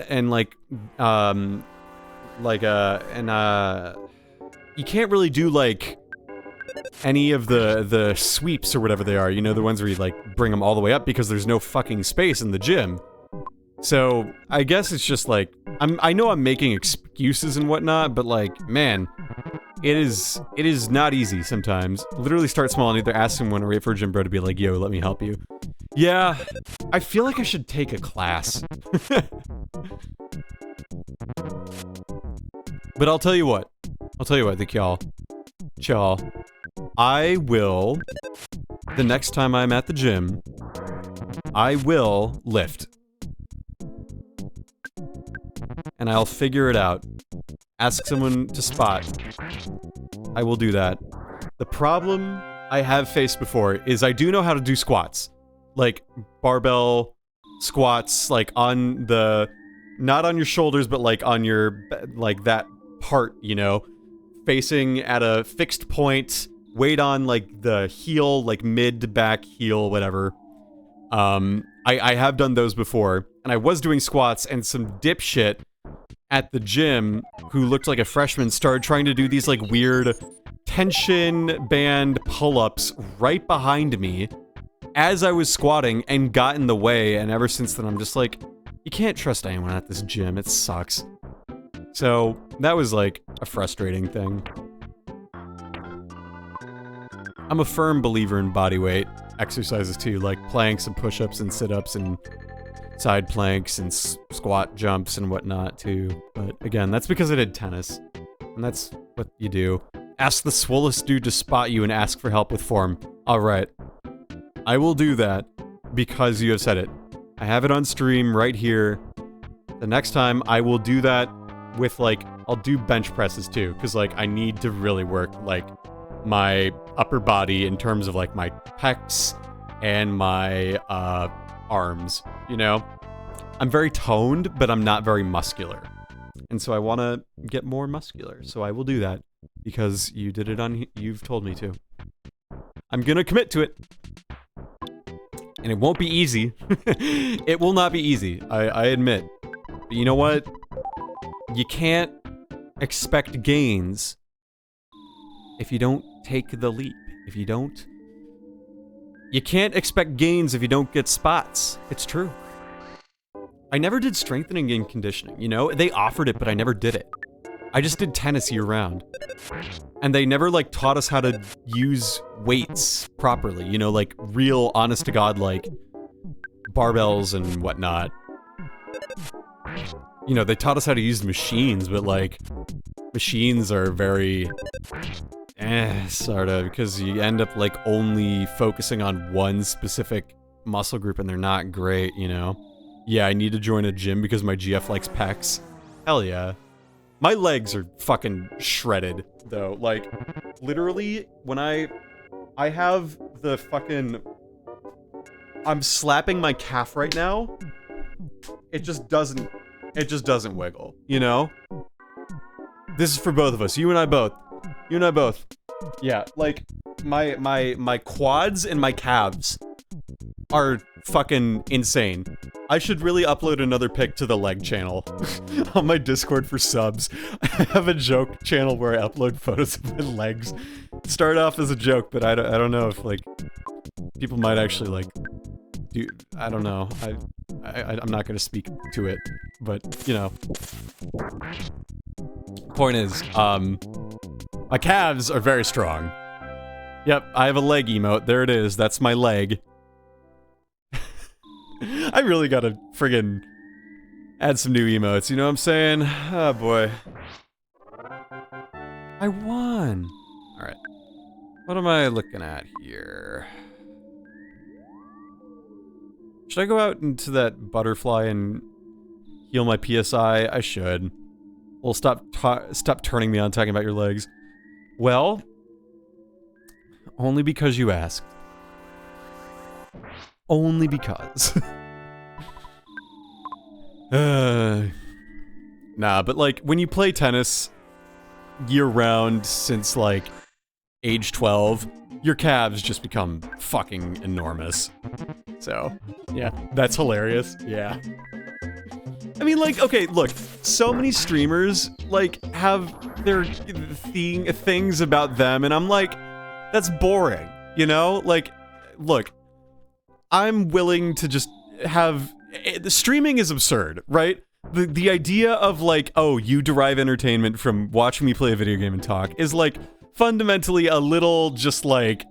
you can't really do, like, any of the sweeps or whatever they are, you know, the ones where you, like, bring them all the way up because there's no fucking space in the gym. So, I guess it's just, like, I know I'm making excuses and whatnot, but, like, man, it is not easy sometimes. Literally start small and either ask someone or wait for a gym bro to be like, yo, let me help you. Yeah, I feel like I should take a class. But I'll tell you what, I think y'all, I will, the next time I'm at the gym, I will lift. And I'll figure it out. Ask someone to spot. I will do that. The problem I have faced before is I do know how to do squats. Like, barbell squats, like, on the... Not on your shoulders, but, like, on your... Like, that part, you know? Facing at a fixed point, weight on, like, the heel, like, mid to back heel, whatever. I have done those before. And I was doing squats, and some dipshit at the gym, who looked like a freshman, started trying to do these, like, weird tension band pull-ups right behind me as I was squatting and got in the way, and ever since then I'm just like, you can't trust anyone at this gym, it sucks. So, that was, like, a frustrating thing. I'm a firm believer in bodyweight exercises too, like planks and push-ups and sit-ups and side planks and squat jumps and whatnot too. But again, that's because I did tennis. And that's what you do. Ask the swollest dude to spot you and ask for help with form. Alright. I will do that because you have said it. I have it on stream right here. The next time I will do that with, like, I'll do bench presses too, because, like, I need to really work, like, my upper body in terms of, like, my pecs and my arms, you know? I'm very toned, but I'm not very muscular. And so I want to get more muscular, so I will do that because you did it on, you've told me to. I'm gonna commit to it. And it won't be easy. It will not be easy, I admit. But you know what? You can't expect gains if you don't take the leap. If you don't... You can't expect gains if you don't get spots. It's true. I never did strengthening and conditioning, you know? They offered it, but I never did it. I just did tennis year-round. And they never, like, taught us how to use weights properly, you know, like, real, honest-to-God, like, barbells and whatnot. You know, they taught us how to use machines, but, like, machines are very... sort of, because you end up, like, only focusing on one specific muscle group, and they're not great, you know? Yeah, I need to join a gym because my GF likes pecs. Hell yeah. My legs are fucking shredded, though. Like, literally, when I have the fucking... I'm slapping my calf right now. It just doesn't wiggle, you know? This is for both of us, you and I both. You and I both. Yeah, like, my quads and my calves are fucking insane. I should really upload another pic to the leg channel on my Discord for subs. I have a joke channel where I upload photos of my legs. Start off as a joke, but I don't know if, like, people might actually, like, do... I don't know. I'm not gonna speak to it, but, you know. Point is, my calves are very strong. Yep, I have a leg emote. There it is. That's my leg. I really gotta friggin' add some new emotes, you know what I'm saying? Oh boy. I won. All right. What am I looking at here? Should I go out into that butterfly and heal my PSI? I should. Well, stop turning me on talking about your legs. Well, only because you asked. Only because. Nah, but like, when you play tennis year-round since like age 12, your calves just become fucking enormous. So, yeah, that's hilarious. Yeah. I mean, like, okay, look, so many streamers, like, have their things about them, and I'm like, that's boring, you know? Like, look, I'm willing to just have... Streaming is absurd, right? The idea of, like, oh, you derive entertainment from watching me play a video game and talk is, like, fundamentally a little just, like...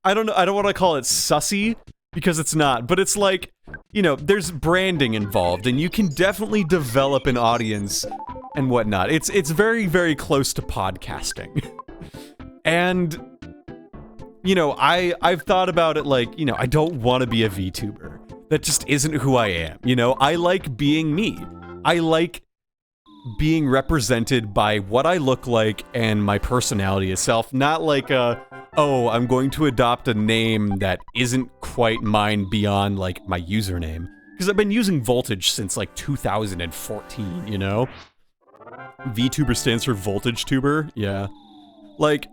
I don't know, I don't want to call it sussy, because it's not, but it's like, you know, there's branding involved, and you can definitely develop an audience and whatnot. It's very, very close to podcasting. And, you know, I've thought about it like, you know, I don't want to be a VTuber. That just isn't who I am, you know? I like being me. I like being represented by what I look like and my personality itself, not like oh, I'm going to adopt a name that isn't quite mine beyond, like, my username. Because I've been using Voltage since, like, 2014, you know? VTuber stands for Voltage Tuber, yeah. Like,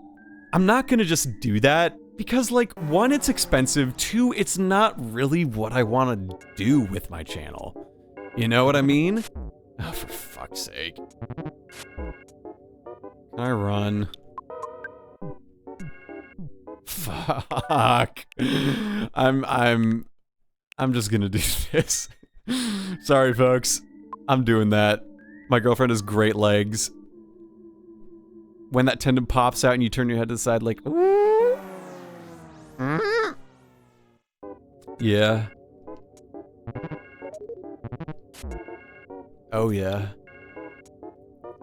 I'm not gonna just do that, because, like, one, it's expensive, two, it's not really what I want to do with my channel. You know what I mean? Oh, for fuck's sake. Can I run? Fuck. I'm just gonna do this. Sorry, folks. I'm doing that. My girlfriend has great legs. When that tendon pops out and you turn your head to the side like, ooh. Yeah. Oh yeah.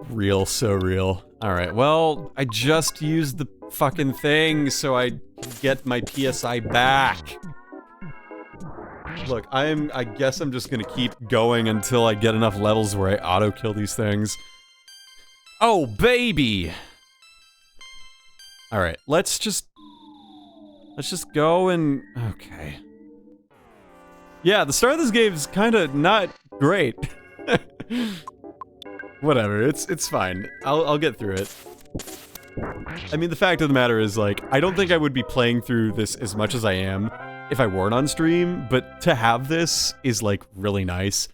Real, so real. Alright, well, I just used the fucking thing so I get my PSI back. Look, I guess I'm just gonna keep going until I get enough levels where I auto-kill these things. Oh, baby! Alright, let's just go and... Okay. Yeah, the start of this game is kinda not great. Whatever, it's fine. I'll get through it. I mean, the fact of the matter is, like, I don't think I would be playing through this as much as I am if I weren't on stream, but to have this is, like, really nice.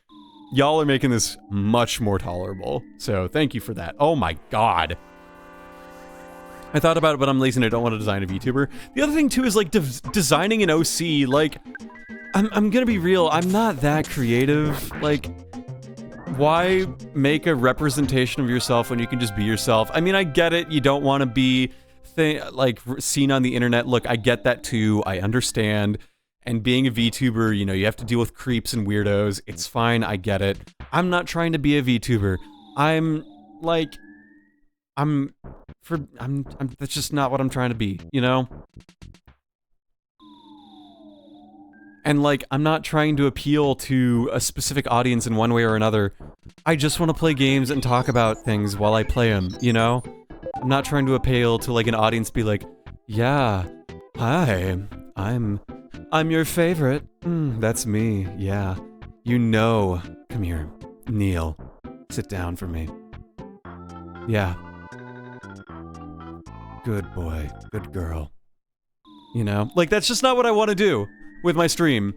Y'all are making this much more tolerable, so thank you for that. Oh my god. I thought about it, but I'm lazy and I don't want to design a VTuber. The other thing, too, is, like, designing an OC, like, I'm gonna be real, I'm not that creative, like... Why make a representation of yourself when you can just be yourself? I mean, I get it, you don't want to be, like, seen on the internet. Look, I get that too, I understand. And being a VTuber, you know, you have to deal with creeps and weirdos. It's fine, I get it. I'm not trying to be a VTuber. That's just not what I'm trying to be, you know? And, like, I'm not trying to appeal to a specific audience in one way or another. I just want to play games and talk about things while I play them, you know? I'm not trying to appeal to, like, an audience be like, yeah, hi, I'm your favorite. That's me, yeah. You know. Come here, kneel. Sit down for me. Yeah. Good boy, good girl. You know? Like, that's just not what I want to do with my stream.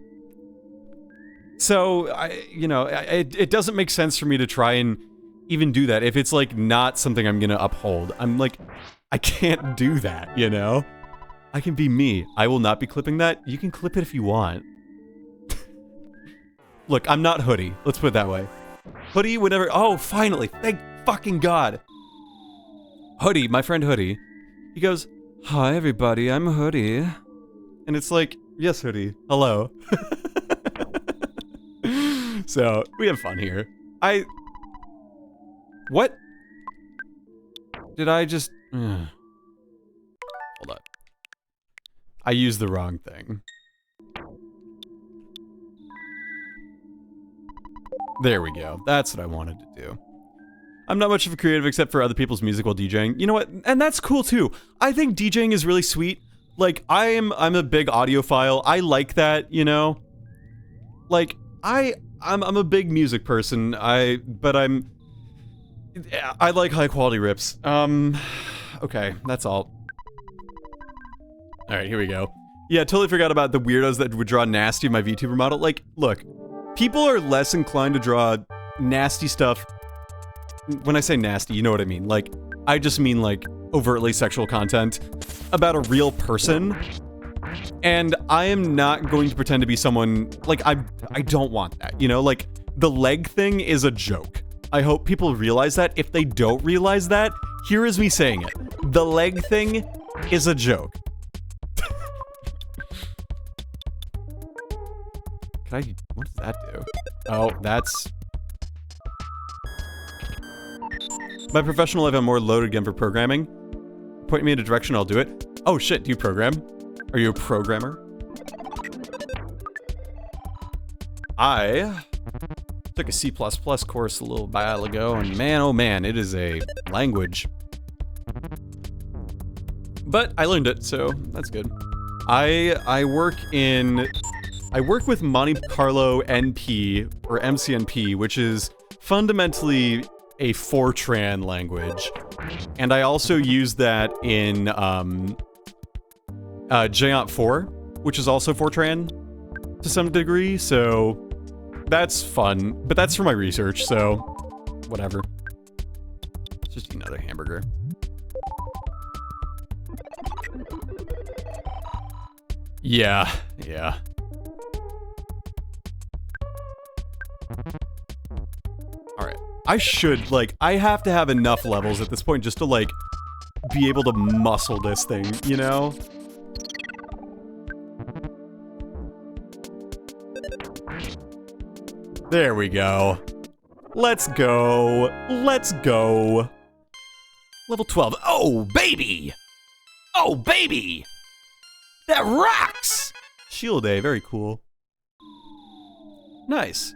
So, it doesn't make sense for me to try and even do that if it's, like, not something I'm gonna uphold. I'm like, I can't do that, you know? I can be me. I will not be clipping that. You can clip it if you want. Look, I'm not Hoodie. Let's put it that way. Hoodie, whenever- oh, finally! Thank fucking God! Hoodie, my friend Hoodie, he goes, hi everybody, I'm Hoodie. And it's like, yes, Hoodie. Hello. So, we have fun here. What? Did I just... Hold on. I used the wrong thing. There we go. That's what I wanted to do. I'm not much of a creative except for other people's music while DJing. You know what? And that's cool too. I think DJing is really sweet. Like, I'm a big audiophile. I like that, you know? Like, I'm a big music person. I like high quality rips. Okay, that's all. Alright, here we go. Yeah, totally forgot about the weirdos that would draw nasty in my VTuber model. Like, look, people are less inclined to draw nasty stuff. When I say nasty, you know what I mean. Like, I just mean, like, overtly sexual content about a real person. And I am not going to pretend to be someone, like, I don't want that, you know? Like, the leg thing is a joke. I hope people realize that. If they don't realize that, here is me saying it. The leg thing is a joke. What does that do? Oh, that's... My professional life, I'm more loaded again for programming. Point me in a direction, I'll do it. Oh shit, do you program? Are you a programmer? I took a C++ course a little while ago, and man, oh man, it is a language. But I learned it, so that's good. I work with Monte Carlo NP, or MCNP, which is fundamentally a Fortran language. And I also use that in Giant 4, which is also Fortran to some degree, so that's fun. But that's for my research, so whatever. Let's just eat another hamburger. Yeah. Alright. I have to have enough levels at this point just to, like, be able to muscle this thing, you know? There we go. Let's go. Let's go. Level 12. Oh, baby! Oh, baby! That rocks! Shield A, very cool. Nice.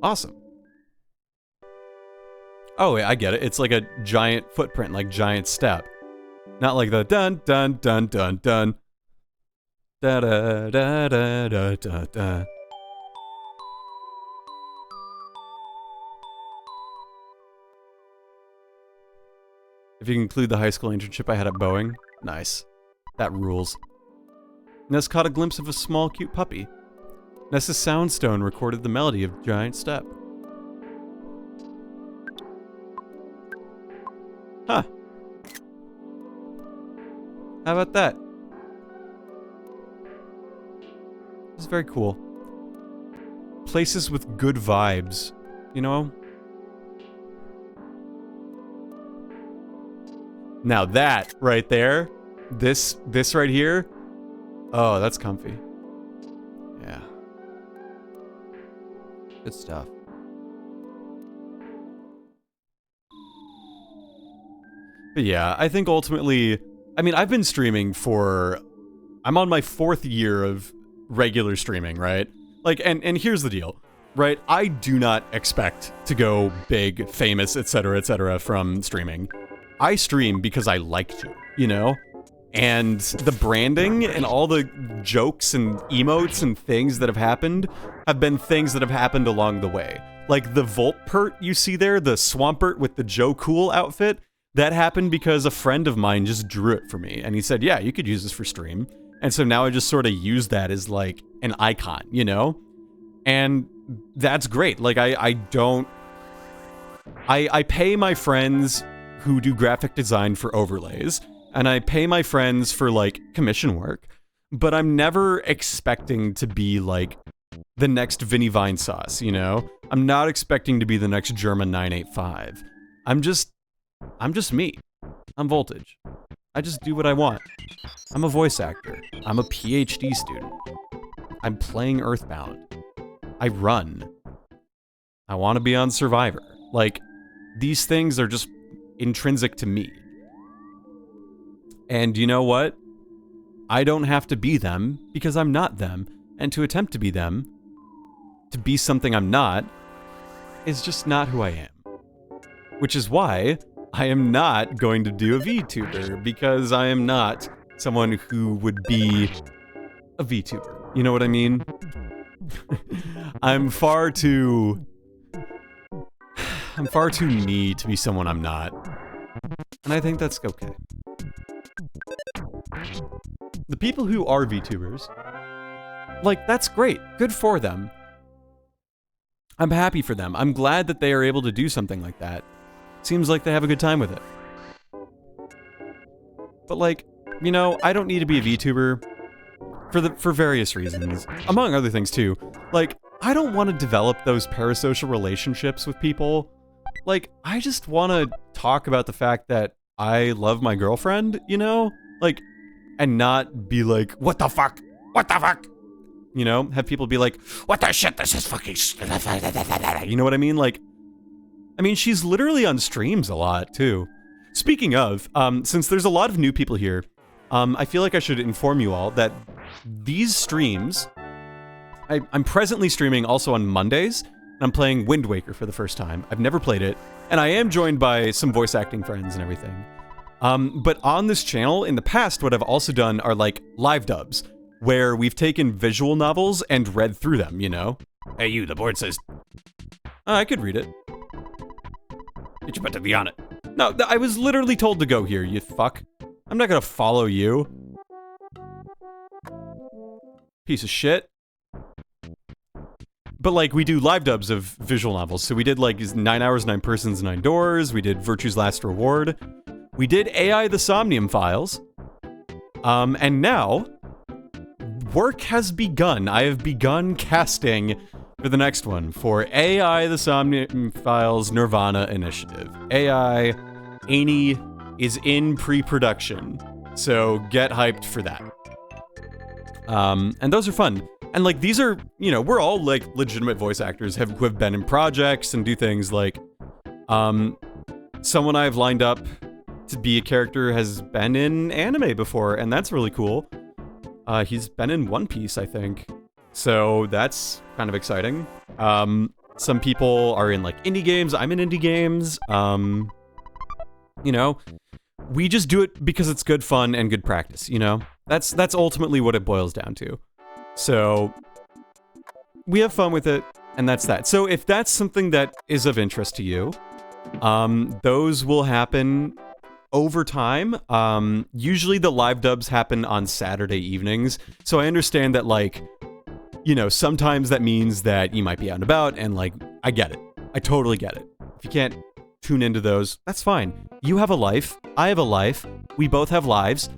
Awesome. Oh, yeah, I get it. It's like a giant footprint, like giant step. Not like the dun dun dun dun dun. Da da da da da da da. If you include the high school internship I had at Boeing. Nice. That rules. Ness caught a glimpse of a small, cute puppy. Ness's soundstone recorded the melody of Giant Step. Huh. How about that? It's very cool. Places with good vibes, you know? Now that right there, this right here, oh, that's comfy. Yeah. Good stuff. But yeah, I think ultimately, I mean, I've been streaming I'm on my 4th year of regular streaming, right? Like, and here's the deal, right? I do not expect to go big, famous, etc., from streaming. I stream because I like to, you know? And the branding and all the jokes and emotes and things that have been things that have happened along the way. Like the Voltpert you see there, the Swampert with the Joe Cool outfit, that happened because a friend of mine just drew it for me. And he said, yeah, you could use this for stream. And so now I just sort of use that as like an icon, you know? And that's great. Like I pay my friends who do graphic design for overlays, and I pay my friends for, like, commission work, but I'm never expecting to be, like, the next Vinny Vine Sauce, you know? I'm not expecting to be the next German 985. I'm just me. I'm Voltage. I just do what I want. I'm a voice actor. I'm a PhD student. I'm playing Earthbound. I run. I want to be on Survivor. Like, these things are just intrinsic to me. And you know what? I don't have to be them because I'm not them. And to attempt to be them, to be something I'm not, is just not who I am. Which is why I am not going to do a VTuber, because I am not someone who would be a VTuber. You know what I mean? I'm far too me to be someone I'm not. And I think that's okay. The people who are VTubers, like, that's great. Good for them. I'm happy for them. I'm glad that they are able to do something like that. Seems like they have a good time with it. But like, you know, I don't need to be a VTuber for various reasons. Among other things too. Like, I don't want to develop those parasocial relationships with people. Like, I just want to talk about the fact that I love my girlfriend, you know? Like, and not be like, what the fuck? What the fuck? You know? Have people be like, what the shit? This is fucking... You know what I mean? Like, I mean, she's literally on streams a lot, too. Speaking of, since there's a lot of new people here, I feel like I should inform you all that these streams... I'm presently streaming also on Mondays, and I'm playing Wind Waker for the first time. I've never played it, and I am joined by some voice acting friends and everything. But on this channel, in the past, what I've also done are, like, live dubs, where we've taken visual novels and read through them, you know? Hey, you, the board says... I could read it. Get your butt to be on it. No, I was literally told to go here, you fuck. I'm not gonna follow you. Piece of shit. But, like, we do live dubs of visual novels. So we did, like, 9 Hours, 9 Persons, 9 Doors. We did Virtue's Last Reward. We did AI The Somnium Files. And now, work has begun. I have begun casting for the next one, for AI The Somnium Files Nirvana Initiative. AI Annie is in pre-production. So get hyped for that. And those are fun. And, like, these are, you know, we're all, like, legitimate voice actors who have been in projects and do things like, someone I've lined up to be a character has been in anime before, and that's really cool. He's been in One Piece, I think. So that's kind of exciting. Some people are in, like, indie games. I'm in indie games. You know, we just do it because it's good fun and good practice, you know? That's ultimately what it boils down to. So, we have fun with it, and that's that. So if that's something that is of interest to you, those will happen over time. Usually the live dubs happen on Saturday evenings, so I understand that, like, you know, sometimes that means that you might be out and about, and, like, I get it. I totally get it. If you can't tune into those, that's fine. You have a life, I have a life, we both have lives.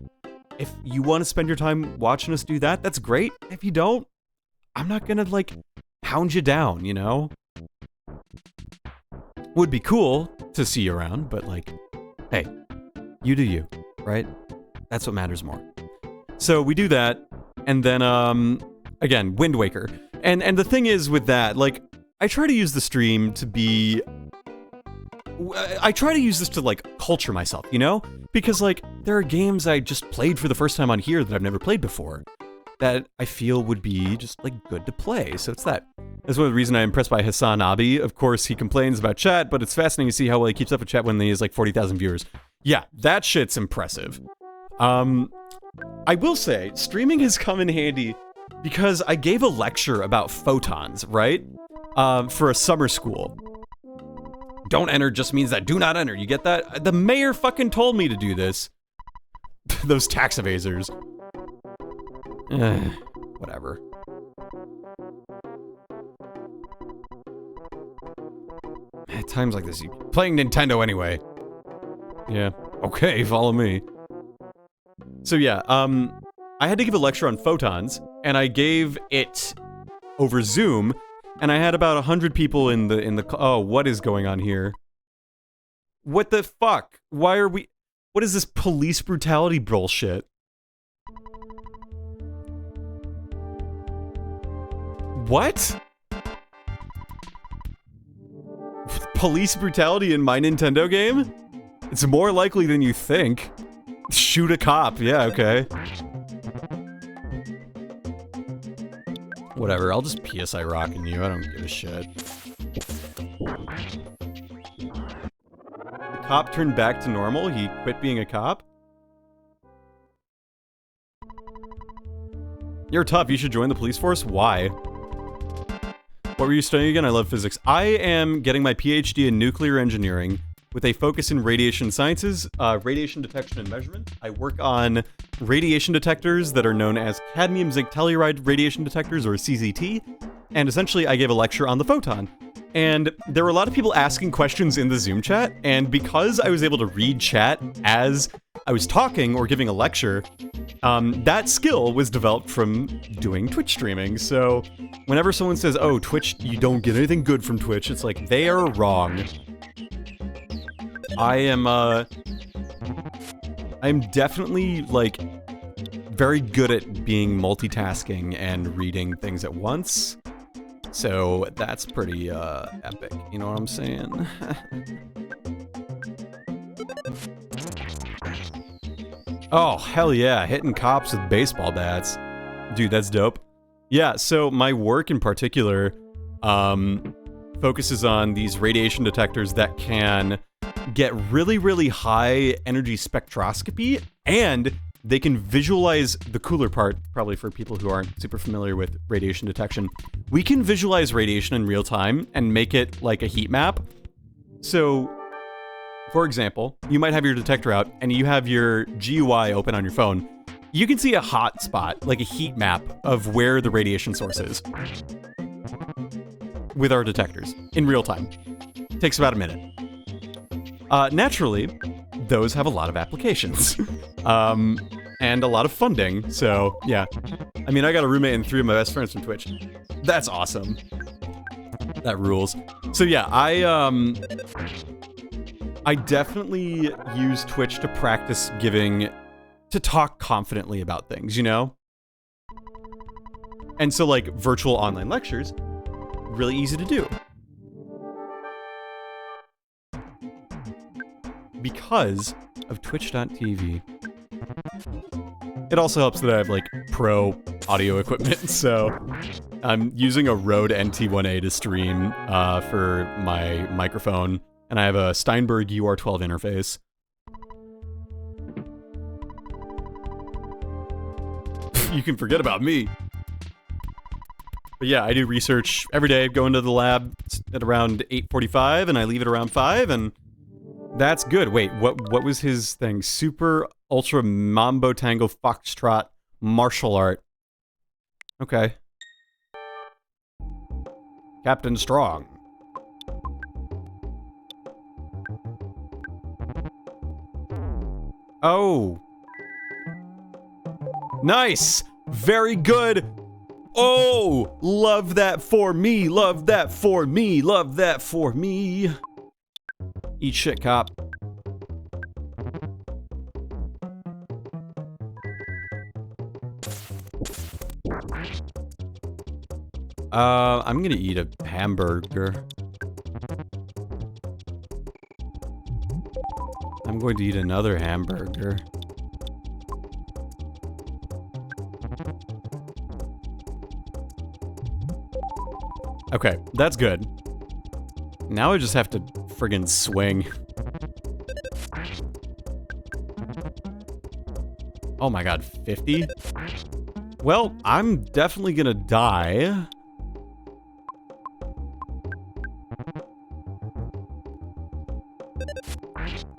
If you want to spend your time watching us do that, that's great. If you don't, I'm not gonna, like, hound you down, you know? Would be cool to see you around, but, like, hey, you do you, right? That's what matters more. So we do that, and then, again, Wind Waker. And the thing is with that, like, I try to use the stream to be... I try to use this to, like, culture myself, you know? Because, like, there are games I just played for the first time on here that I've never played before that I feel would be just, like, good to play. So it's that. That's one of the reasons I'm impressed by Hassan Abi. Of course, he complains about chat, but it's fascinating to see how well he keeps up with chat when he has, like, 40,000 viewers. Yeah, that shit's impressive. I will say, streaming has come in handy because I gave a lecture about photons, right? For a summer school. Don't enter just means that do not enter. You get that? The mayor fucking told me to do this. Those tax evasers. Whatever. At times like this, you playing Nintendo anyway. Yeah. Okay, follow me. So yeah, I had to give a lecture on photons, and I gave it over Zoom. And I had about 100 people in the oh, what is going on here? What the fuck? Why are we... What is this police brutality bullshit? What? Police brutality in my Nintendo game? It's more likely than you think. Shoot a cop, yeah, okay. Whatever, I'll just PSI rock in you, I don't give a shit. The cop turned back to normal, he quit being a cop? You're tough, you should join the police force? Why? What were you studying again? I love physics. I am getting my PhD in nuclear engineering with a focus in radiation sciences, radiation detection and measurement. I work on radiation detectors that are known as cadmium zinc telluride radiation detectors, or CZT, and essentially I gave a lecture on the photon. And there were a lot of people asking questions in the Zoom chat, and because I was able to read chat as I was talking or giving a lecture, that skill was developed from doing Twitch streaming. So whenever someone says, oh, Twitch, you don't get anything good from Twitch, it's like, they are wrong. I'm definitely, like, very good at being multitasking and reading things at once. So that's pretty, epic, you know what I'm saying? Oh, hell yeah, hitting cops with baseball bats. Dude, that's dope. Yeah, so my work in particular, focuses on these radiation detectors that can get really, really high energy spectroscopy, and they can visualize the cooler part, probably for people who aren't super familiar with radiation detection. We can visualize radiation in real time and make it like a heat map. So, for example, you might have your detector out and you have your GUI open on your phone. You can see a hot spot, like a heat map of where the radiation source is with our detectors in real time. Takes about a minute. Naturally, those have a lot of applications. And a lot of funding, so yeah. I mean, I got a roommate and 3 of my best friends from Twitch. That's awesome. That rules. So yeah, I definitely use Twitch to practice to talk confidently about things, you know? And so, like, virtual online lectures, really easy to do. Because of Twitch.tv. It also helps that I have, like, pro audio equipment, so I'm using a Rode NT1A to stream for my microphone, and I have a Steinberg UR12 interface. You can forget about me. But yeah, I do research every day, go into the lab at around 8:45, and I leave it around 5, and that's good. Wait, what was his thing? Super Ultra Mambo Tango Foxtrot Martial Art. Okay. Captain Strong. Oh. Nice! Very good! Oh! Love that for me! Love that for me! Love that for me! Eat shit, cop. I'm gonna eat a hamburger. I'm going to eat another hamburger. Okay, that's good. Now I just have to friggin' swing. Oh my god, 50? Well, I'm definitely gonna die.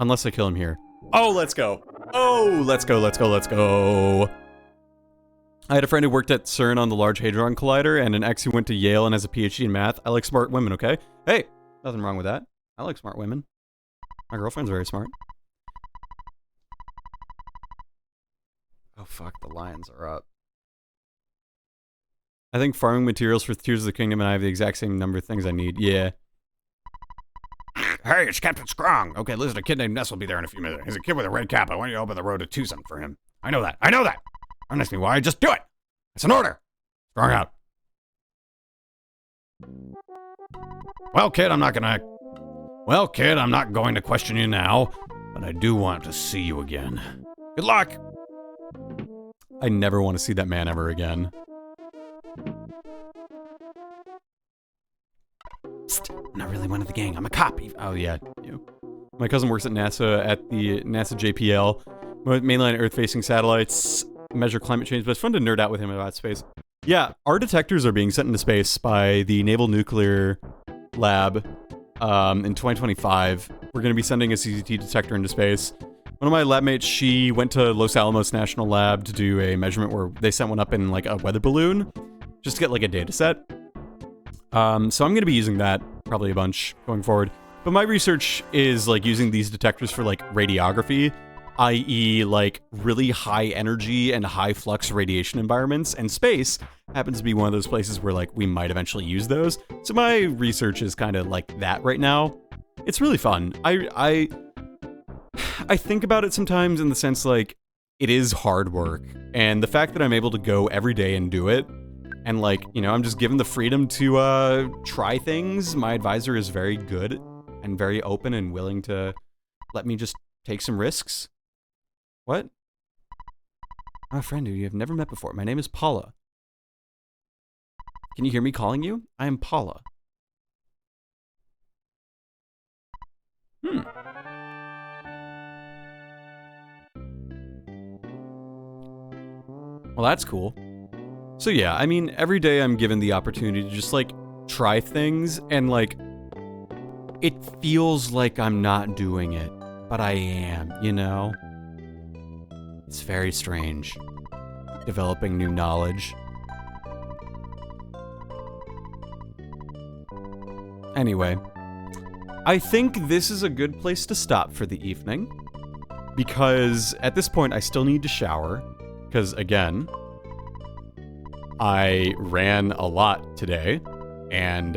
Unless I kill him here. Oh, let's go. Oh, let's go, let's go, let's go. I had a friend who worked at CERN on the Large Hadron Collider, and an ex who went to Yale and has a PhD in math. I like smart women, okay? Hey, nothing wrong with that. I like smart women. My girlfriend's very smart. Oh fuck, the lions are up. I think farming materials for Tears of the Kingdom and I have the exact same number of things I need. Yeah. Hey, it's Captain Strong. Okay, listen, a kid named Ness will be there in a few minutes. He's a kid with a red cap. I want you to open the road to Tucson for him. I know that. I know that. Don't ask me why. Just do it. It's an order. Strong out. Well, kid, I'm not going to question you now. but I do want to see you again. Good luck! I never want to see that man ever again. Psst, I'm not really one of the gang. I'm a cop. Oh yeah, you. My cousin works at NASA at the NASA JPL, mainline Earth-facing satellites, measure climate change, but it's fun to nerd out with him about space. Yeah, our detectors are being sent into space by the Naval Nuclear Lab in 2025. We're going to be sending a CCT detector into space. One of my lab mates, she went to Los Alamos National Lab to do a measurement where they sent one up in like a weather balloon, just to get like a data set. So I'm going to be using that probably a bunch going forward. But my research is like using these detectors for like radiography, i.e. like really high energy and high flux radiation environments, and space happens to be one of those places where like we might eventually use those. So my research is kind of like that right now. It's really fun. I think about it sometimes in the sense like it is hard work, and the fact that I'm able to go every day and do it, and like, you know, I'm just given the freedom to try things. My advisor is very good and very open and willing to let me just take some risks. What? I'm a friend who you have never met before. My name is Paula. Can you hear me calling you? I am Paula. Well, that's cool. So yeah, I mean, every day I'm given the opportunity to just like try things, and like it feels like I'm not doing it, but I am, you know? It's very strange. Developing new knowledge. Anyway, I think this is a good place to stop for the evening, because at this point I still need to shower, because again, I ran a lot today, and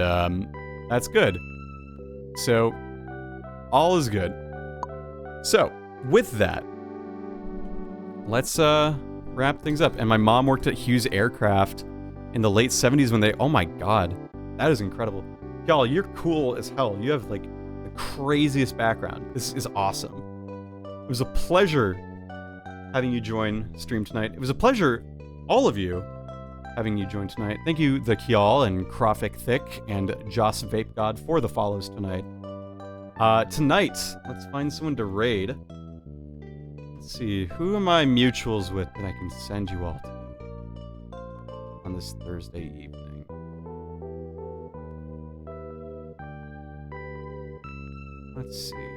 that's good. So, all is good. So, with that, let's wrap things up. And my mom worked at Hughes Aircraft in the late 70s when they... Oh my god, that is incredible. Y'all, you're cool as hell. You have, like, the craziest background. This is awesome. It was a pleasure having you join stream tonight. It was a pleasure, all of you, having you join tonight. Thank you, the Kial and Krofik Thick and Joss Vape God for the follows tonight. Tonight, let's find someone to raid. Let's see, who am I mutuals with that I can send you all to on this Thursday evening? Let's see.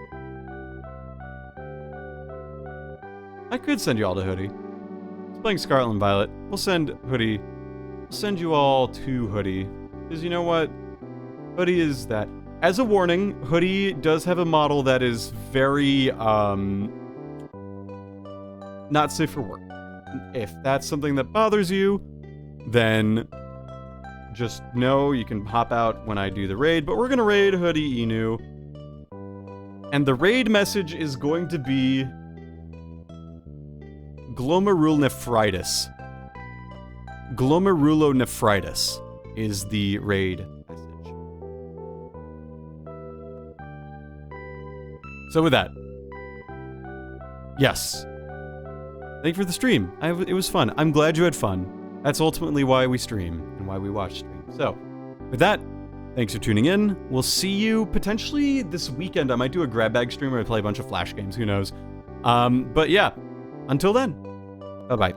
I could send you all to Hoodie. It's playing Scarlet and Violet. We'll send Hoodie. We'll send you all to Hoodie. Because you know what? Hoodie is that. As a warning, Hoodie does have a model that is very, not safe for work. If that's something that bothers you, then just know you can hop out when I do the raid. But we're going to raid Hoodie Inu. And the raid message is going to be glomerulonephritis. Glomerulonephritis is the raid message. So with that, yes. Thank you for the stream. It was fun. I'm glad you had fun. That's ultimately why we stream and why we watch stream. So, with that, thanks for tuning in. We'll see you potentially this weekend. I might do a grab bag stream where I play a bunch of Flash games. Who knows? But yeah, until then, bye-bye.